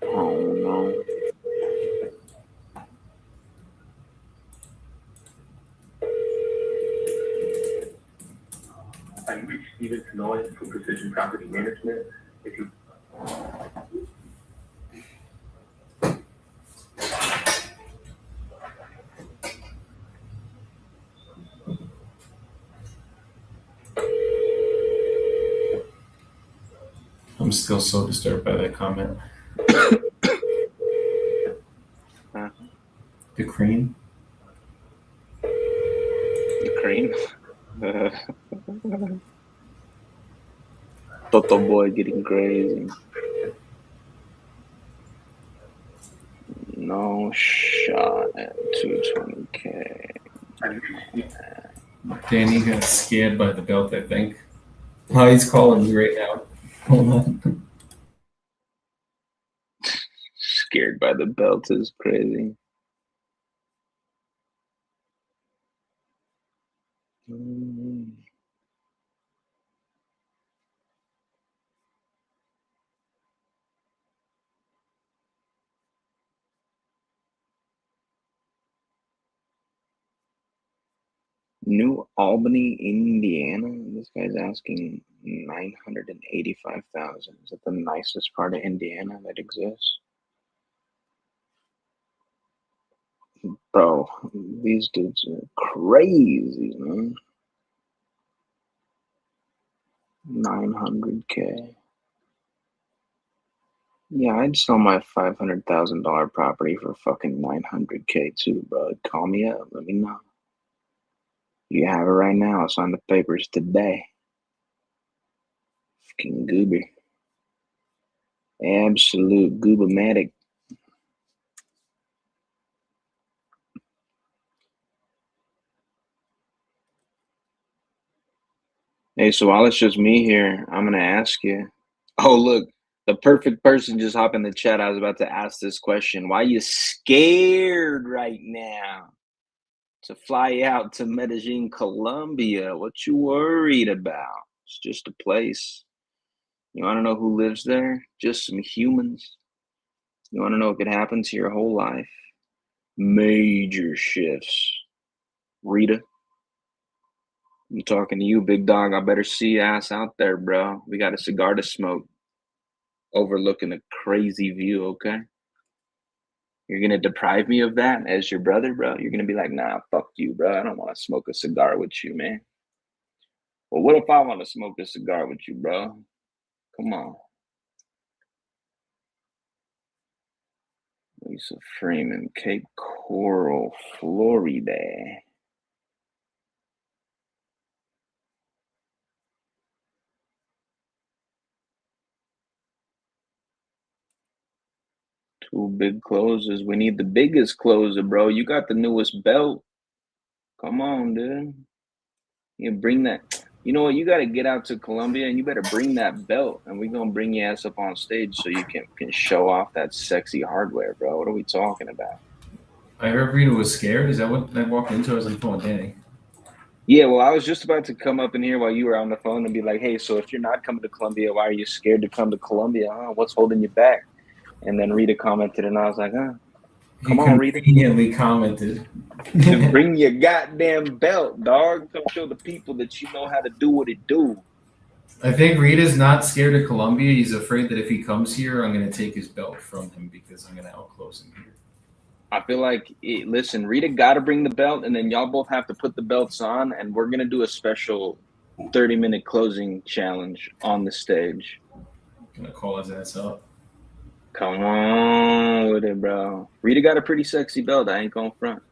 Oh no. I reached Steven Tanoy from Precision Property Management. If you I'm still so disturbed by that comment. The cream. The cream. Toto boy getting crazy. No shot at 220K. Danny got scared by the belt, I think. Oh, he's calling me right now. Hold on. Scared by the belt is crazy. New Albany, Indiana. This guy's asking 985,000. Is that the nicest part of Indiana that exists? Bro, these dudes are crazy, man. 900K. Yeah, I'd sell my $500,000 property for fucking 900K too, bro. Call me up. Let me know. You have it right now. I'll sign the papers today. Fucking goober. Absolute goobermatic. Hey, so while it's just me here, I'm going to ask you. Oh, look, the perfect person just hopped in the chat. I was about to ask this question. Why are you scared right now to fly out to Medellin, Colombia? What you worried about? It's just a place. You want to know who lives there? Just some humans. You want to know what could happen to your whole life? Major shifts. Rita, I'm talking to you, big dog. I better see your ass out there, bro. We got a cigar to smoke, overlooking a crazy view, okay? You're going to deprive me of that as your brother, bro? You're going to be like, nah, fuck you, bro. I don't want to smoke a cigar with you, man. Well, what if I want to smoke a cigar with you, bro? Come on. Lisa Freeman, Cape Coral, Florida. Two big closers. We need the biggest closer, bro. You got the newest belt. Come on, dude. You bring that. You know what? You got to get out to Colombia and you better bring that belt. And we're going to bring your ass up on stage so you can show off that sexy hardware, bro. What are we talking about? I heard Rita was scared. Is that what I walked into? I was on the phone with Danny. Yeah, well, I was just about to come up in here while you were on the phone and be like, hey, so if you're not coming to Colombia, why are you scared to come to Colombia? Huh? What's holding you back? And then Rita commented, and I was like, huh? Come on, Rita. Conveniently commented. Bring your goddamn belt, dog. Come show the people that you know how to do what it do. I think Rita's not scared of Colombia. He's afraid that if he comes here, I'm going to take his belt from him because I'm going to outclose him here. I feel like, listen, Rita got to bring the belt, and then y'all both have to put the belts on, and we're going to do a special 30-minute closing challenge on the stage. Going to call his ass up. Come on with it, bro. Rita got a pretty sexy belt. I ain't going front.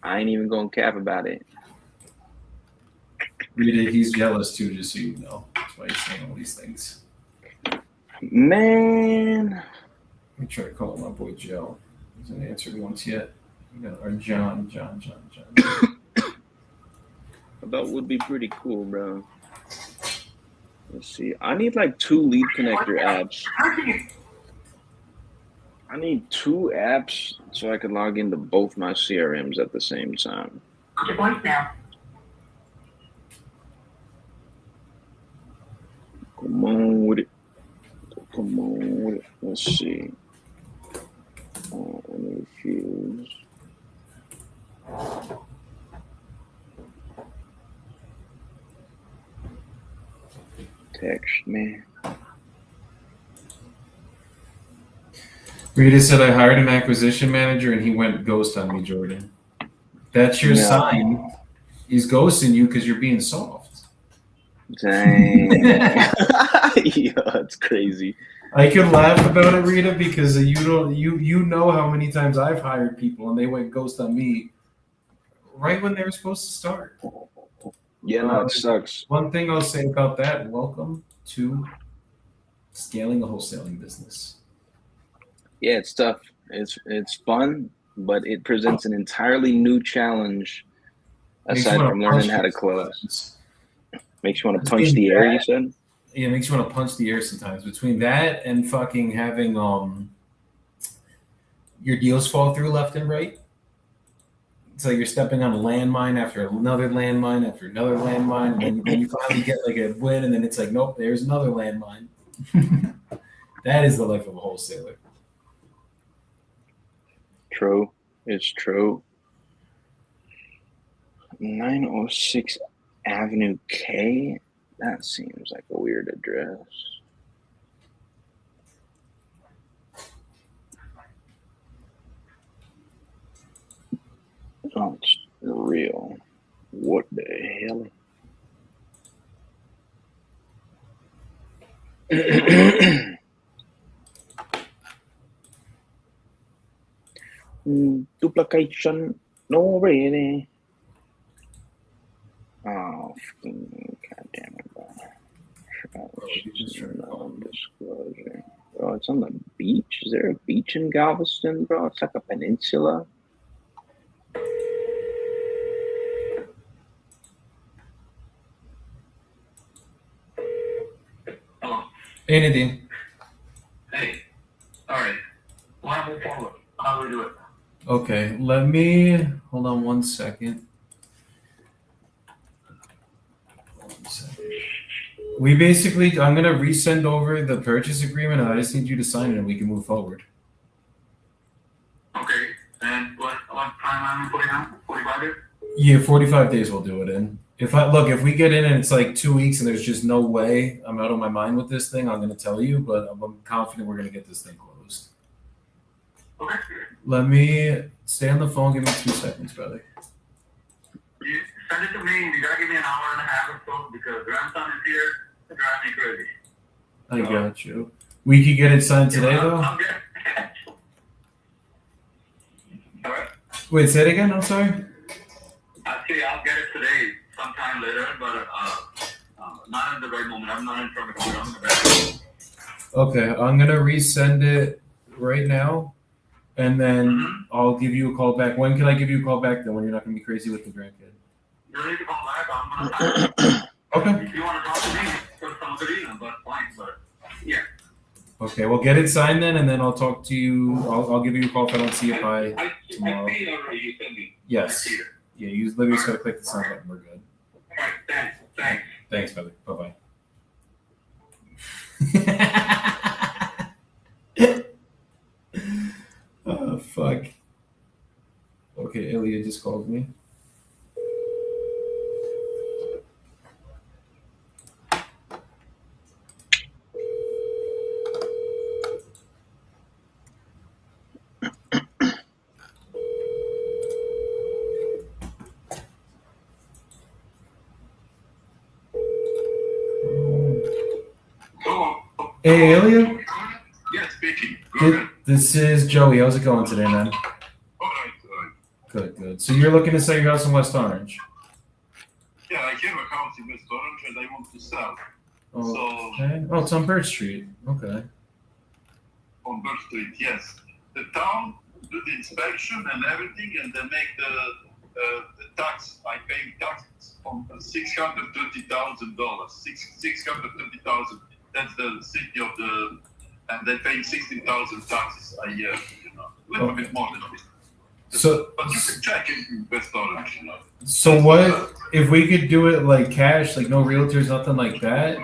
I ain't even going cap about it. Rita, he's jealous too, just so you know. That's why he's saying all these things. Man. Let me try to call my boy Joe. He hasn't answered once yet. Or John. That would be pretty cool, bro. Let's see. I need like 2 lead connector apps. I need 2 apps so I can log into both my CRMs at the same time. Your voicemail. Come on with it. Come on with it. Let's see. I need fuse. Text me. Rita said I hired an acquisition manager and he went ghost on me, Jordan. That's your sign. He's ghosting you because you're being soft. Dang. Yeah, that's crazy. I could laugh about it, Rita, because you know how many times I've hired people and they went ghost on me right when they were supposed to start. Yeah, no, it sucks. One thing I'll say about that: welcome to scaling the wholesaling business. Yeah, it's tough. It's fun, but it presents an entirely new challenge Makes you aside wanna from learning punch how to people close. sometimes. Makes you want to Between punch the air, you that- said? Yeah, it makes you want to punch the air sometimes. Between that and fucking having your deals fall through left and right. So you're stepping on a landmine after another landmine after another landmine, and then you finally get like a win, and then it's like, nope, there's another landmine. That is the life of a wholesaler. True. It's true. 906 Avenue K? That seems like a weird address. Oh, it's real. What the hell? Duplication. No, really. Oh, goddamn it, bro. Non-disclosure. Bro, it's on the beach. Is there a beach in Galveston, bro? It's like a peninsula. Hey, Nadine. Hey, all right. Why don't we follow? How do we do it? Okay, let me hold on 1 second. We basically, I'm gonna resend over the purchase agreement, and I just need you to sign it, and we can move forward. Okay. And what time am I putting on? 45 days? Yeah, 45 days we'll do it in. If we get in and it's like 2 weeks and there's just no way I'm out of my mind with this thing, I'm gonna tell you, but I'm confident we're gonna get this thing closed. Okay. Let me stay on the phone. Give me 2 seconds, brother. You send it to me. You gotta give me an hour and a half or so because grandson is here to drive me crazy. I got you. We could get it signed today, though. All right. Wait, say it again. I'm sorry. Actually, I'll get it today, sometime later, but not at the right moment. I'm not in front of the computer. I'm in the back. Okay, I'm gonna resend it right now, and then I'll give you a call back. When can I give you a call back? Then when you're not gonna be crazy with the grandkid. You don't need to call back. I'm gonna Okay. if you want to talk to me, for some reason, but fine. But yeah. Okay, well, get it signed then, and then I'll talk to you. I'll give you a call if I don't see it by tomorrow. I see already. You sent me. Yes. I see it. Yeah, you literally just gotta click the sign button. We're good. All right. Thanks. Thanks, brother. Bye bye. Oh fuck. Okay, Ilya just called me. Hey, Ilya. Yeah, speaking. Go ahead. This is Joey. How's it going today, man? All right. Good. So you're looking to sell your house in West Orange? Yeah, I have a house in West Orange and I want to sell. So Okay. Oh, it's on Birch Street. Okay. on Birch Street, yes. The town do the inspection and everything, and they make the tax. I pay taxes from $630,000. $630,000. That's the city of the, and they pay 16,000 taxes a year. A little bit more than this. So, But you can check in West Orange. so what if we could do it like cash, like no realtors, nothing like that?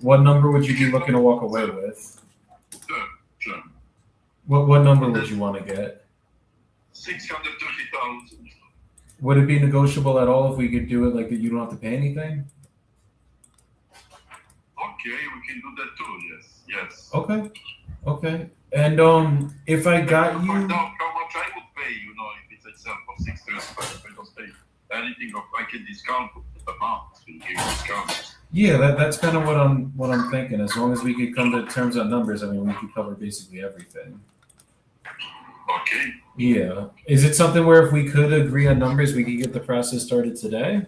What number would you be looking to walk away with? Sure. What number would you want to get? 630,000. Would it be negotiable at all if we could do it like that? You don't have to pay anything. Okay, we can do that too. Yes. Okay. And if I got Find you, out how much I would pay. If it's a sell for 635, if I don't pay anything, I can discount amount in discount. Yeah, that's kind of what I'm thinking. As long as we could come to terms on numbers, I mean, we could cover basically everything. Okay. Yeah. Is it something where if we could agree on numbers, we could get the process started today?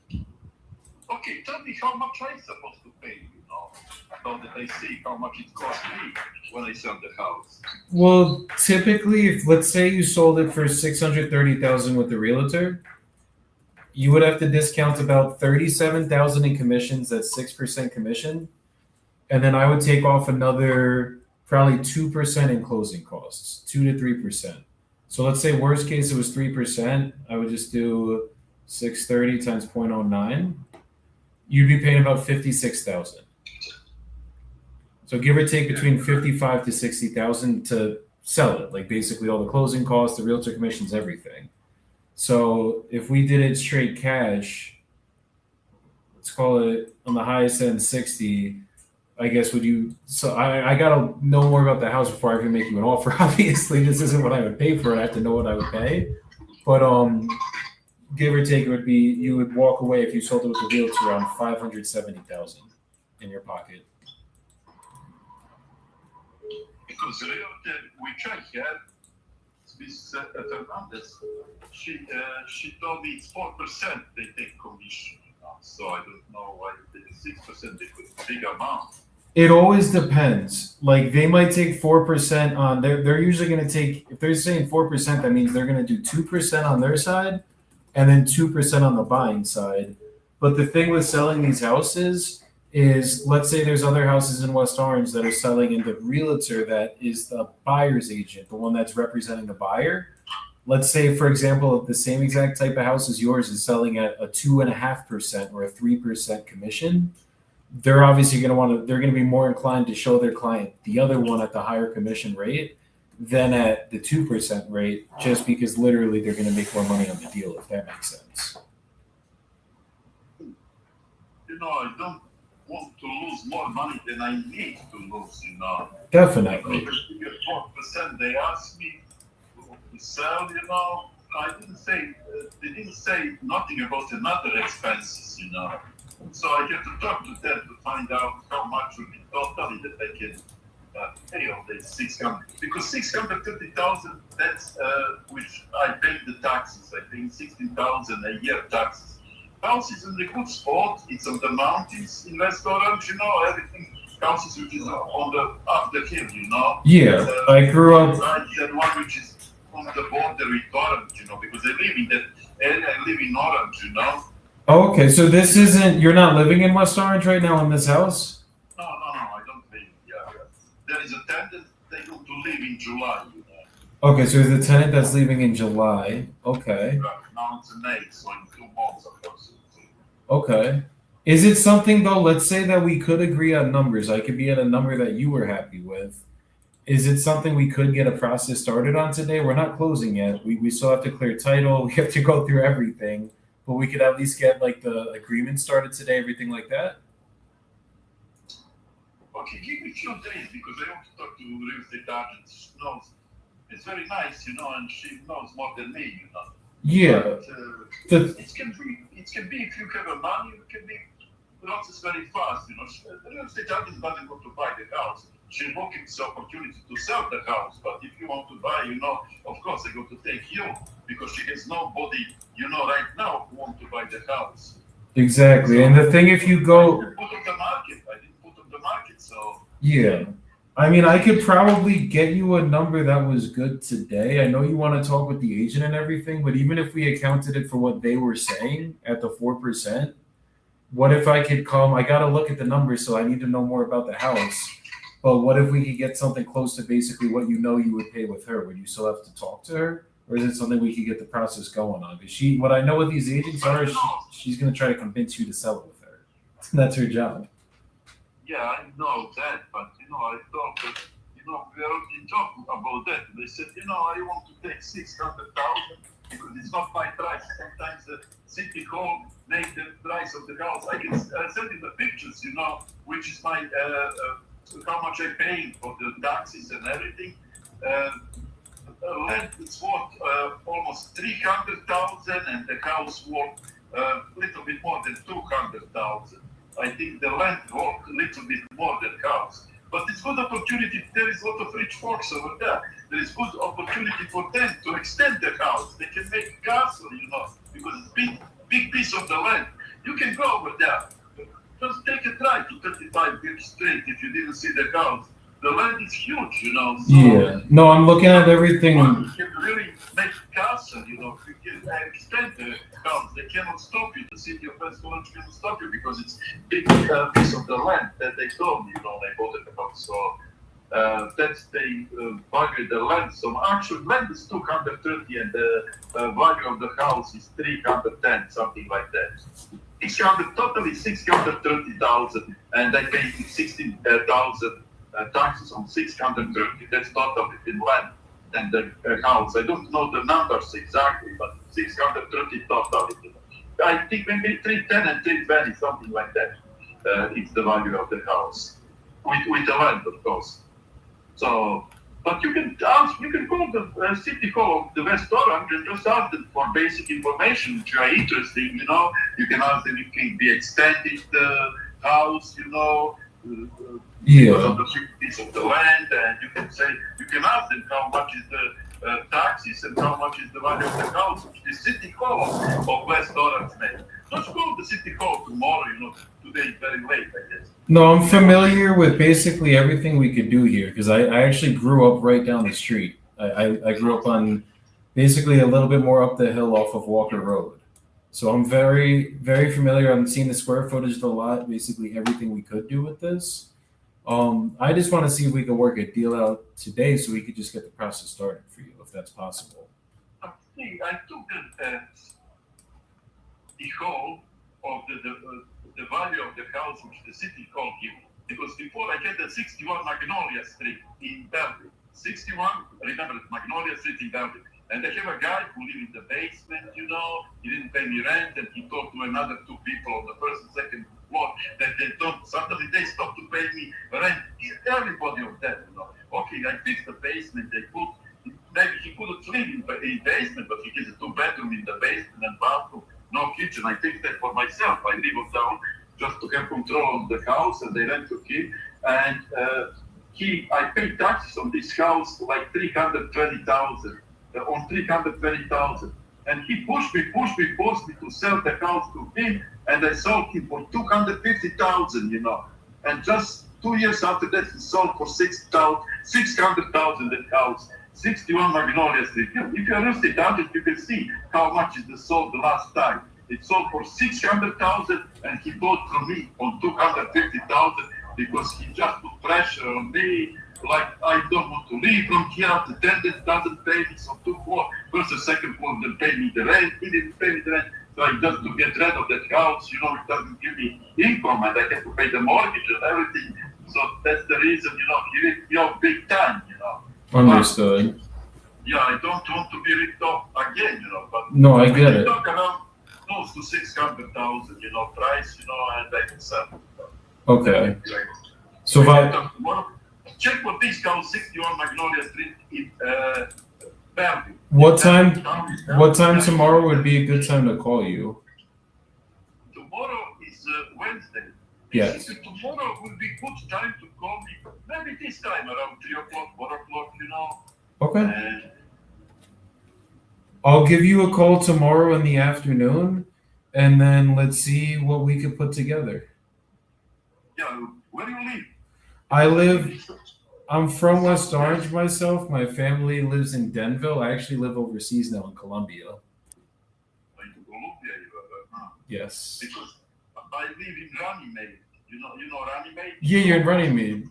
Okay, tell me how much I'm supposed to pay, so that I see how much it costs me when I sell the house. Well, typically, if let's say you sold it for 630,000 with the realtor, you would have to discount about 37,000 in commissions. That's 6% commission, and then I would take off another probably 2% in closing costs, 2 to 3%. So let's say worst case it was 3%. I would just do 630 times 0.09. You'd be paying about 56,000. So give or take between 55 to 60,000 to sell it, like basically all the closing costs, the realtor commissions, everything. So if we did it straight cash, let's call it on the highest end 60. I guess would you? So I gotta know more about the house before I can make you an offer. Obviously, this isn't what I would pay for it. I have to know what I would pay, but give or take, it would be you would walk away if you sold it with the realtor around 570,000 in your pocket. Because the realtor which I had, Miss Fernandez, she told me it's 4% they take commission. So I don't know why they 6% they put big amount. It always depends. Like they might take 4% on they're usually gonna take if they're saying 4%, that means they're gonna do 2% on their side and then 2% on the buying side. But the thing with selling these houses is let's say there's other houses in West Orange that are selling and the realtor that is the buyer's agent, the one that's representing the buyer. Let's say, for example, the same exact type of house as yours is selling at a 2.5% or a 3% commission. They're obviously they're going to be more inclined to show their client the other one at the higher commission rate than at the 2% rate, just because literally they're going to make more money on the deal, if that makes sense. I don't want to lose more money than I need to lose, Definitely. Because 4% they asked me to sell, I didn't say, they didn't say nothing about another expenses, So I have to talk to them to find out how much would be totally that I can pay on the 600. Because 630,000, that's which I pay the taxes. I pay 16,000 a year taxes. House is in a good spot. It's on the mountains in West Orange, everything. Houses which is on the up the hill, Yeah, I grew up. And one which is on the border with Orange, because I live in that area. I live in Orange, Oh, okay, so this isn't. You're not living in West Orange right now in this house. No, I don't live. Yeah. There is a tenant. They go to live in July. Okay, so there's a tenant that's leaving in July. Okay. Right. Now it's an 8, so in 2 months, approximately. Okay. Is it something though? Let's say that we could agree on numbers. I could be at a number that you were happy with. Is it something we could get a process started on today? We're not closing yet. We still have to clear title. We have to go through everything, but we could at least get like the agreement started today, everything like that. Okay, give me a few days because I want to talk to real estate agents. She knows it's very nice, and she knows more than me, Yeah. But, it can be if you have a money, it can be process very fast, The real estate agent doesn't go to buy the house. She's looking for opportunity to sell the house. But if you want to buy, of course they go to take you because she has nobody, right now who want to buy the house. Exactly. And the thing, if you go, I didn't put on the market, so. Yeah. I mean, I could probably get you a number that was good today. I know you want to talk with the agent and everything, but even if we accounted it for what they were saying at the 4%, what if I could come? I got to look at the numbers, so I need to know more about the house. But what if we could get something close to basically what you would pay with her? Would you still have to talk to her? Or is it something we could get the process going on? Because what I know with these agents are, she's going to try to convince you to sell it with her. That's her job. Yeah, I know that, but I thought that we were already talking about that. They said, I want to take 600,000 because it's not my price. Sometimes the city hall make the price of the house. I can send you the pictures, which is my how much I pay for the taxes and everything. Land is worth almost 300,000, and the house worth little bit more than 200,000. I think the land worth a little bit more than house. But it's good opportunity. There is a lot of rich folks over there. There is good opportunity for them to extend the house. They can make castle, because it's big piece of the land. You can go over there. Just take a drive to 35 Beach Street if you didn't see the house. The land is huge, So Yeah. No, I'm looking at everything. you can really make castle, You can extend the house. They cannot stop you. The city of West Orange cannot stop you because it's big piece of the land that they told me, they bought it about. So that's they value the land. So actual land is 230 and the value of the house is 310, something like that. 600, totally 630,000, and I pay 16,000 taxes on 630. That's total between land and the house. I don't know the numbers exactly, but 630 total. I think maybe 310 and 320, something like that. It's the value of the house with the land, of course. So, but you can call the City Hall of the West Orange and just ask them for basic information if you are interested. You can ask them if it can be extended the house, because of the big piece of the land, and you can ask them how much is the taxes and how much is the value of the house, which the City Hall of West Orange made. Just go to the City Hall tomorrow, today is very late, I guess. No, I'm familiar with basically everything we could do here because I actually grew up right down the street. I grew up on basically a little bit more up the hill off of Walker Road. So I'm very, very familiar. I'm seeing the square footage of the lot, basically everything we could do with this. I just want to see if we could work a deal out today so we could just get the process started for you, if that's possible. I think I took the whole of the value of the house which the City Hall gives. Because before I get the 61 Magnolia Street in Bellevue. 61, remember Magnolia Street in Bellevue. And I have a guy who lives in the basement, he didn't pay me rent, and he talked to another two people on the first and second floor that they don't, suddenly they stopped to pay me rent. Everybody of that, Okay, I fixed the basement, maybe he couldn't live in basement, but he gets a 2-bedroom in the basement and bathroom, no kitchen. I fixed that for myself. I live on down just to have control of the house, and they rent to him. And I paid taxes on this house like 320,000. On 320,000, and he pushed me to sell the house to him, and I sold him for 250,000, and just 2 years after that he sold for 600,000 that house, 61 Magnolia Street. If you're interested in it, you can see how much it sold the last time. It sold for 600,000, and he bought from me on 250,000 because he just put pressure on me. Like, I don't want to leave from here. The tenant doesn't pay me, so 2 floors. First and second floor didn't pay me the rent. He didn't pay me the rent. So I just to get rid of that house, it doesn't give me income, and I have to pay the mortgage and everything. So that's the reason, he ripped me off big time, Understood. Yeah, I don't want to be ripped off again, but No, I get it. Talk around close to 600,000, price, and I can sell. Okay. So if I check for this house, 61 Magnolia Street in Bellevue. what time tomorrow would be a good time to call you? Tomorrow is Wednesday. Yes. Tomorrow will be good time to call me. Maybe this time around 3 o'clock, 4 o'clock, Okay. I'll give you a call tomorrow in the afternoon, and then let's see what we could put together. Yeah, where do you live? I'm from West Orange myself. My family lives in Denville. I actually live overseas now in Colombia. In Colombia, Yes. Because I live in Runnymede. You know Runnymede? Yeah, you're in Runnymede.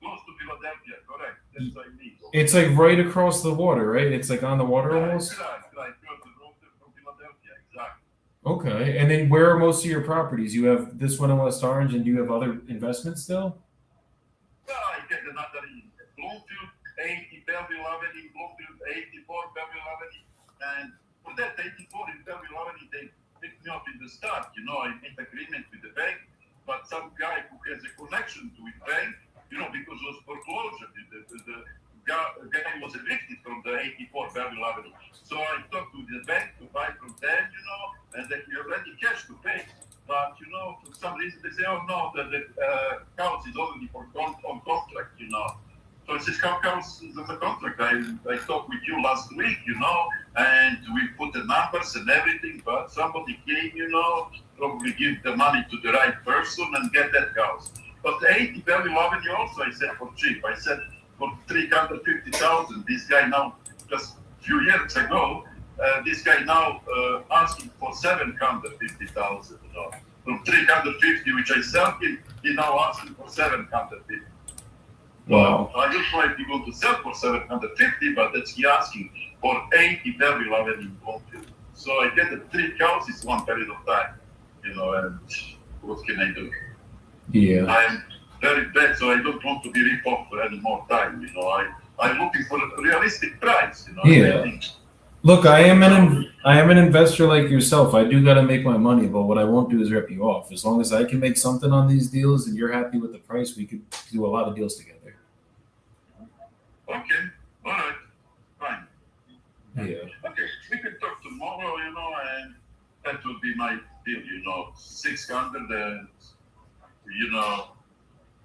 Close to Philadelphia, correct. That's what I mean. It's like right across the water, right? It's like on the water almost? Right. Across the road from Philadelphia, exactly. Okay. And then where are most of your properties? You have this one in West Orange, and do you have other investments still? I get another in Bloomfield, 80 Belleville Avenue, Bloomfield, 84 Belleville Avenue. And for that 84 in Belleville Avenue, they picked me up in the start. I made agreement with the bank, but some guy who has a connection to the bank, because it was foreclosure. The guy was evicted from the 84 Belleville Avenue. So I talked to the bank to buy from them, and then you're ready cash to pay. But you know, for some reason they say, oh no, the house is already on contract, you know. So I says, how comes the contract? I talked with you last week, you know, and we put the numbers and everything, but somebody came, you know, probably give the money to the right person and get that house. But the 80 Bellevue Avenue also, I said, for cheap. I said, for 350,000. This guy now, just a few years ago, this guy now asking for 750,000, you know. From 350, which I sell him, he now asking for 750. Wow. I don't know if he going to sell for 750, but that's he asking for 80 Bellevue Avenue. So I get the 3 houses one period of time, you know, and what can I do? Yeah. I'm very bad, so I don't want to be ripped off for any more time, you know. I'm looking for a realistic price, you know. Yeah. Look, I am an investor like yourself. I do got to make my money, but what I won't do is rip you off. As long as I can make something on these deals and you're happy with the price, we could do a lot of deals together. Okay, all right, fine. Yeah. Okay, we can talk tomorrow, you know, and that will be my deal, you know, 600 and, you know,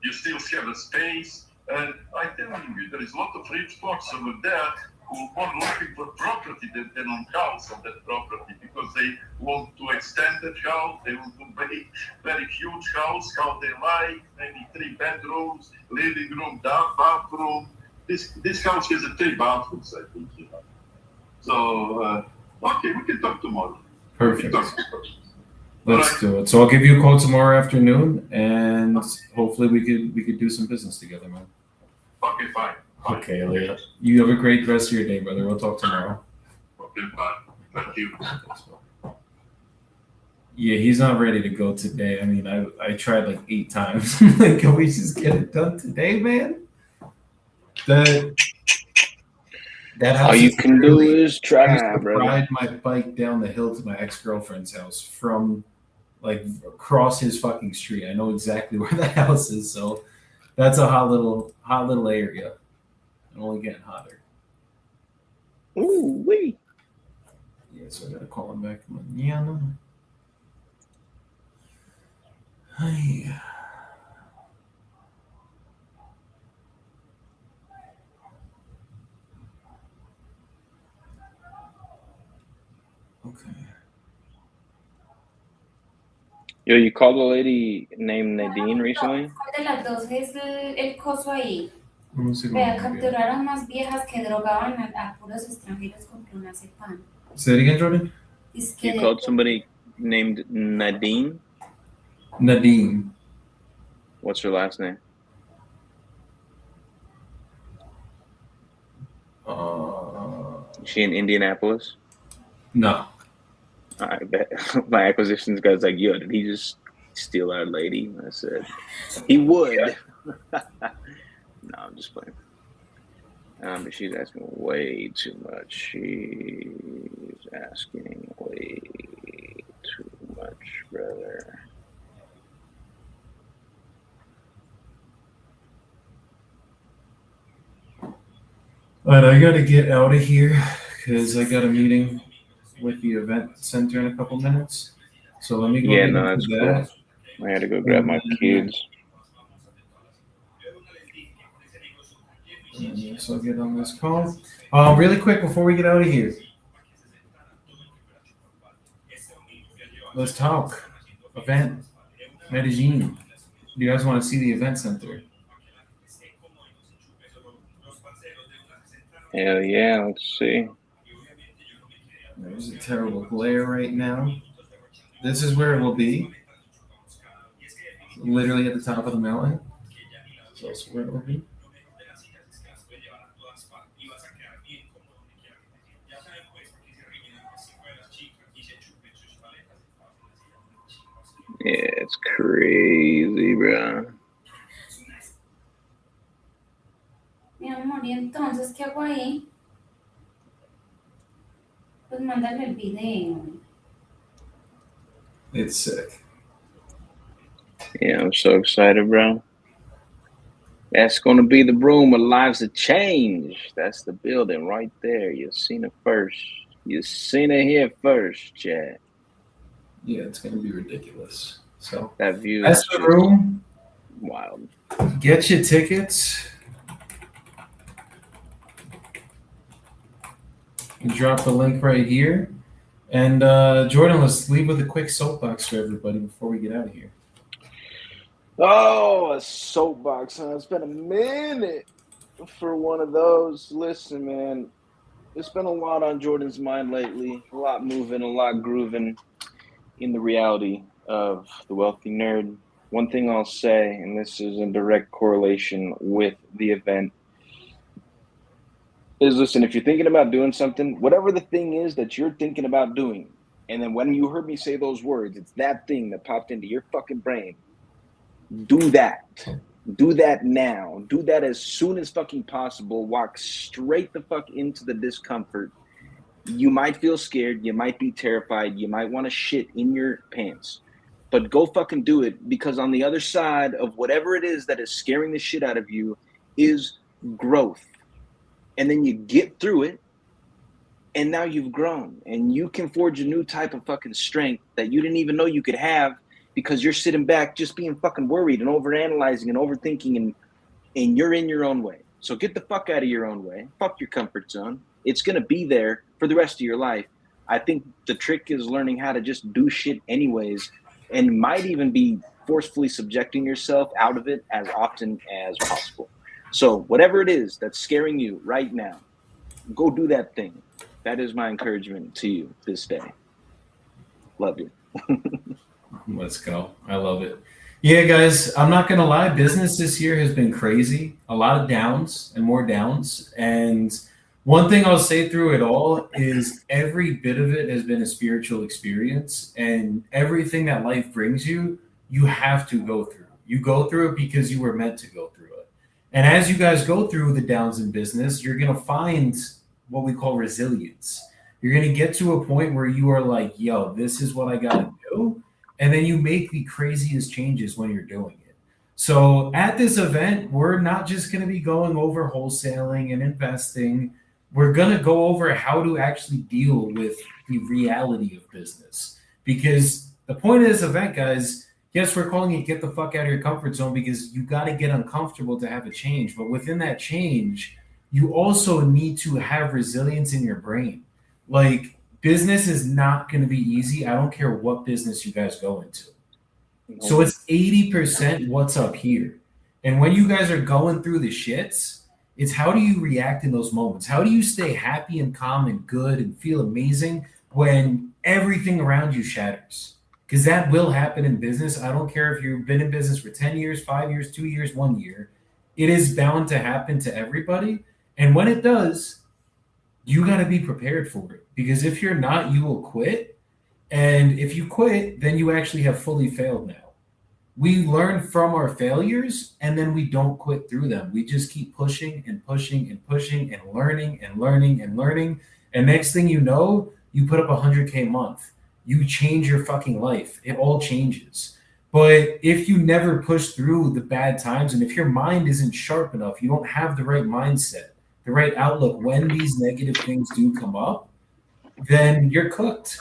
you still have a space. And I'm telling you, there is a lot of rich folks over there who are looking for property than on house on that property because they want to extend that house, they want to make very huge house, how they like, maybe 3 bedrooms, living room, bathroom. This house has 3 bathrooms, I think, you know. So, okay, we can talk tomorrow. Perfect. Let's do it. So I'll give you a call tomorrow afternoon, and hopefully we could do some business together, man. Okay, fine. Okay, Elliot. You have a great rest of your day, brother. We'll talk tomorrow. Okay, bye. Thank you. Yeah, he's not ready to go today. I mean, I tried like 8 times. Like, can we just get it done today, man? That All you can do is I try, used to brother. ride my bike down the hill to my ex-girlfriend's house from like across his fucking street. I know exactly where the house is, so that's a hot little area. And only getting hotter. Ooh, wee. Yeah, so I gotta call him back. Mañana. Ay. Okay. Yo, you called a lady named Nadine recently? ¿Cuál de las dos es el coso ahí? Vamos a ir Vea, con- capturar a unas viejas que drogaban a puros extranjeros con clonazepam. Say it again, Jordan. Es que You called somebody named Nadine? Nadine. What's her last name? Is she in Indianapolis? No. I bet my acquisitions guy's like, yo, did he just steal our lady? I said, he would. No, I'm just playing. But she's asking way too much. She's asking way too much, brother. All right, I gotta get out of here because I got a meeting with the event center in a couple minutes. So let me go. Yeah, get no, into that's cool. I had to go grab my kids. So I'll get on this call. Really quick before we get out of here. Let's talk. Event. Medellin. Do you guys want to see the event center? Hell yeah, let's see. There's a terrible glare right now. This is where it will be. Literally at the top of the mountain. So that's where it will be. Yeah, it's crazy, bro. Mi amor, ¿y entonces qué hago ahí? Pues mándale el video. It's sick. Yeah, I'm so excited, bro. That's going to be the room where lives have changed. That's the building right there. You've seen it first. You've seen it here first, Chad. Yeah, it's going to be ridiculous. So That view that's is the just room. wild. Get your tickets. You drop the link right here. And Jordan, let's leave with a quick soapbox for everybody before we get out of here. Oh, a soapbox, huh? It's been a minute for one of those. Listen, man, there's been a lot on Jordan's mind lately. A lot moving, a lot grooving in the reality of the wealthy nerd. One thing I'll say, and this is in direct correlation with the event, is listen, if you're thinking about doing something, whatever the thing is that you're thinking about doing, and then when you heard me say those words, it's that thing that popped into your fucking brain, do that. Do that now. Do that as soon as fucking possible. Walk straight the fuck into the discomfort. You might feel scared. You might be terrified. You might want to shit in your pants. But go fucking do it, because on the other side of whatever it is that is scaring the shit out of you is growth. And then you get through it, and now you've grown, and you can forge a new type of fucking strength that you didn't even know you could have, because you're sitting back just being fucking worried and overanalyzing and overthinking, and you're in your own way. So get the fuck out of your own way. Fuck your comfort zone. It's going to be there for the rest of your life. I think the trick is learning how to just do shit anyways, and might even be forcefully subjecting yourself out of it as often as possible. So whatever it is that's scaring you right now, go do that thing. That is my encouragement to you this day. Love you. Let's go. I love it. Yeah, guys, I'm not going to lie. Business this year has been crazy. A lot of downs and more downs. And one thing I'll say through it all is every bit of it has been a spiritual experience. And everything that life brings you, you have to go through. You go through it because you were meant to go through it. And as you guys go through the downs in business, you're going to find what we call resilience. You're going to get to a point where you are like, yo, this is what I got to do. And then you make the craziest changes when you're doing it. So at this event, we're not just going to be going over wholesaling and investing. We're going to go over how to actually deal with the reality of business. Because the point of this event, guys, yes, we're calling it get the fuck out of your comfort zone, because you got to get uncomfortable to have a change. But within that change, you also need to have resilience in your brain. Like, business is not going to be easy. I don't care what business you guys go into. So it's 80% what's up here. And when you guys are going through the shits, it's how do you react in those moments? How do you stay happy and calm and good and feel amazing when everything around you shatters? Because that will happen in business. I don't care if you've been in business for 10 years, 5 years, 2 years, 1 year. It is bound to happen to everybody. And when it does, you got to be prepared for it. Because if you're not, you will quit. And if you quit, then you actually have fully failed now. We learn from our failures, and then we don't quit through them. We just keep pushing and pushing and pushing and learning and learning and learning. And next thing you know, you put up 100K a month. You change your fucking life. It all changes. But if you never push through the bad times, and if your mind isn't sharp enough, you don't have the right mindset, the right outlook when these negative things do come up, then you're cooked.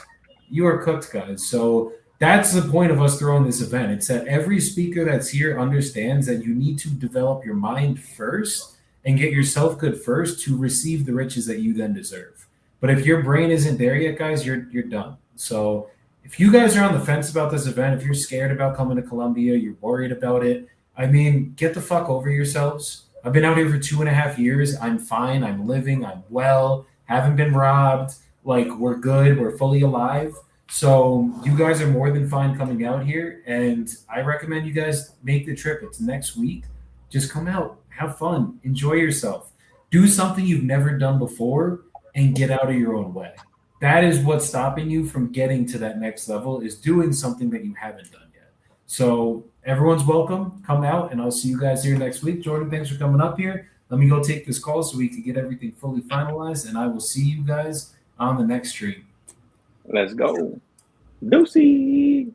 You are cooked, guys. So that's the point of us throwing this event. It's that every speaker that's here understands that you need to develop your mind first and get yourself good first to receive the riches that you then deserve. But if your brain isn't there yet, guys, you're done. So if you guys are on the fence about this event, if you're scared about coming to Colombia, you're worried about it, I mean, get the fuck over yourselves. I've been out here for 2.5 years. I'm fine. I'm living. I'm well. Haven't been robbed. Like, we're good. We're fully alive. So you guys are more than fine coming out here. And I recommend you guys make the trip. It's next week. Just come out. Have fun. Enjoy yourself. Do something you've never done before and get out of your own way. That is what's stopping you from getting to that next level, is doing something that you haven't done yet. So everyone's welcome. Come out, and I'll see you guys here next week. Jordan, thanks for coming up here. Let me go take this call so we can get everything fully finalized, and I will see you guys on the next stream. Let's go. Deucey.